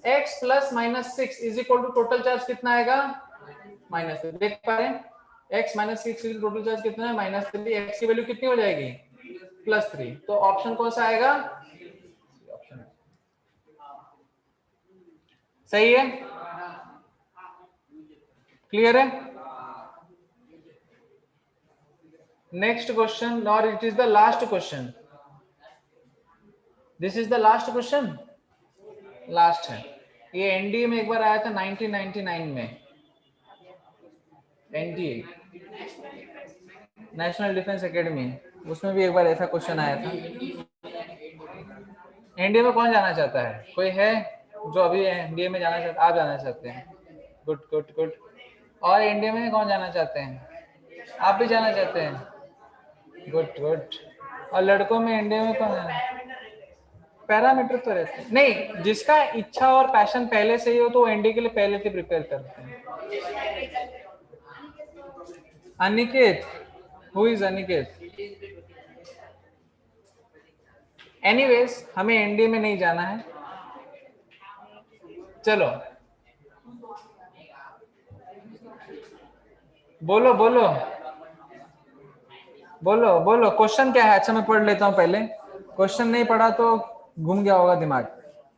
x plus -6 is equal to total charge कितना आएगा, -3। देख पा रहे हैं, x -6 टोटल चार्ज कितना है, -3। x की वैल्यू कितनी हो जाएगी, +3। तो ऑप्शन कौन सा आएगा, ऑप्शन सही है, क्लियर है। नेक्स्ट क्वेश्चन, और it is the last question, this is the last question, last है। ये एनडीए में एक बार आया था 1999 में, एनडीए नेशनल डिफेंस एकेडमी, उसमें भी एक बार ऐसा क्वेश्चन आया था। एनडीए में कौन जाना चाहता है, कोई है जो अभी एनडीए में जाना चाहता, आप जाना चाहते हैं, गुड गुड गुड। और एनडीए में कौन जाना चाहते हैं, आप भी जाना चाहते हैं, गुड गुड। और लड़कों में एनडीए में कौन जाना, पैरामीटर तो रहते हैं नहीं, जिसका इच्छा और पैशन पहले से ही हो तो वो एनडीए के लिए पहले से प्रिपेयर करते हैं। Aniket, who is Aniket. Anyways हमें एनडीए में नहीं जाना है, चलो बोलो बोलो बोलो बोलो, क्वेश्चन क्या है। अच्छा मैं पढ़ लेता हूं पहले, क्वेश्चन नहीं पढ़ा तो घूम गया होगा दिमाग।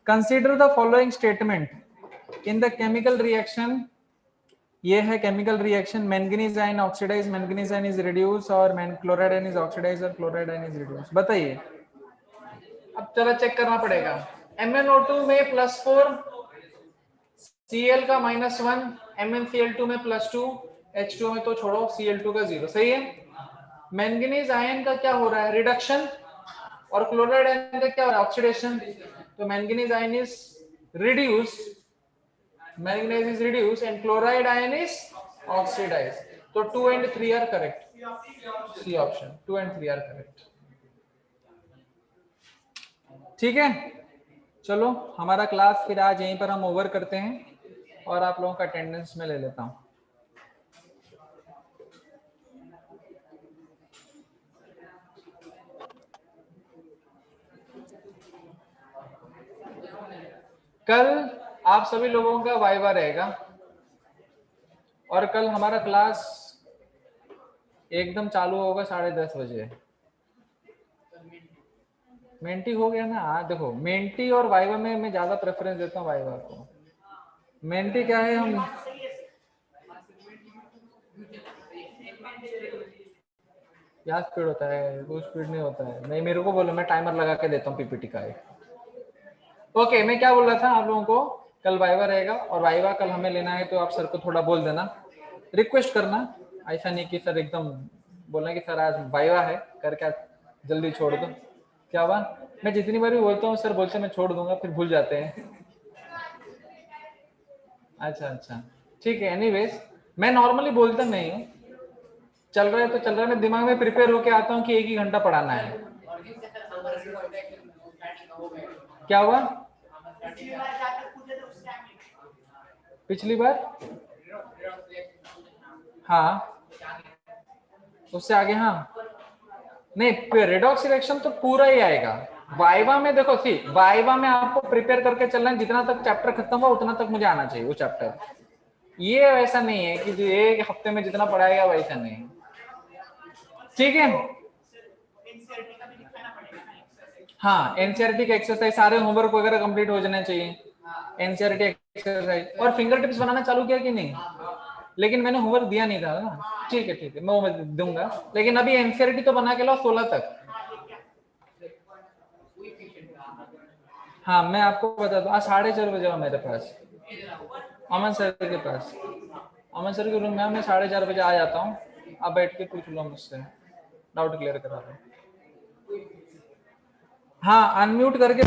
Consider the following statement in the chemical reaction, ये है chemical reaction, manganese ion oxidise, manganese ion is reduce, और क्लोराइड आयन इज ऑक्सीडाइज, और क्लोराइड आयन इज रिड्यूस। बताइए, अब चलो चेक करना पड़ेगा। MnO2 में +4 Cl का -1, MnCl2 में +2, H2O में तो छोड़ो, Cl2 का 0, सही है। मैंगनीज आयन का क्या हो रहा है, रिडक्शन, और क्लोराइड आयन का क्या हो रहा है, ऑक्सीडेशन। तो manganese ion is reduced, manganese is reduced and chloride ion is oxidised. तो 2 and 3 are correct, C option 2 and 3 are correct. ठीक है, चलो हमारा क्लास फिर आज यहीं पर हम ओवर करते हैं और आप लोगों का अटेंडेंस में ले लेता हूं। कल आप सभी लोगों का वाइवा रहेगा और कल हमारा क्लास एकदम चालू होगा 10:30 बजे। मेंटी हो गया ना। हाँ देखो, मेंटी और वाइवा में मैं ज्यादा प्रेफरेंस देता हूँ वाइवा को। मेंटी क्या है, हम क्या स्पीड होता है, वो स्पीड नहीं होता है। नहीं, मेरे को बोलो, मैं टाइमर लगा के देता हूँ पीपीटी का एक। ओके, मैं क्या बोल रहा था आप लोगों को, कल वाइवा रहेगा और वाइवा कल हमें लेना है, तो आप सर को थोड़ा बोल देना, रिक्वेस्ट करना। ऐसा नहीं कि सर एकदम बोलना कि सर आज वाइवा है करके जल्दी छोड़ दो। क्या हुआ, मैं जितनी बार भी बोलता हूँ सर बोलते मैं छोड़ दूंगा, फिर भूल जाते हैं। अच्छा अच्छा, ठीक है। एनीवेज, मैं नॉर्मली बोलता नहीं हूँ, चल रहा है तो चल रहा है, मैं दिमाग में प्रिपेयर होके आता हूँ कि 1 ही घंटा पढ़ाना है। क्या हुआ, पिछली बार, हाँ उससे आगे, हाँ नहीं, रेडॉक्स रिएक्शन तो पूरा ही आएगा। वाइवा में देखो, सी वाइवा में आपको प्रिपेयर करके चलना है, जितना तक चैप्टर खत्म हुआ उतना तक मुझे आना चाहिए वो चैप्टर। ये वैसा नहीं है कि एक हफ्ते में जितना पढ़ाएगा वैसा नहीं, ठीक है। हाँ, एनसीईआरटी का एक्सरसाइज, सारे होमवर्क वगैरह कंप्लीट हो जाने चाहिए। एनसीईआरटी एक्सरसाइज और फिंगर टिप्स बनाना चालू किया कि नहीं, लेकिन मैंने होमवर्क दिया नहीं था ना। ठीक है ठीक है, मैं वो दूंगा, लेकिन अभी एनसीईआरटी तो बना के लाओ 16 तक। हाँ मैं आपको बता दूं, आज 4:30 बजे आओ मेरे पास, अमन सर के पास, अमन सर के रूम में मैं 4:30 बजे आ जाता हूँ। आप बैठ के पूछ लो मुझसे, डाउट क्लियर करा दो। हाँ अनम्यूट करके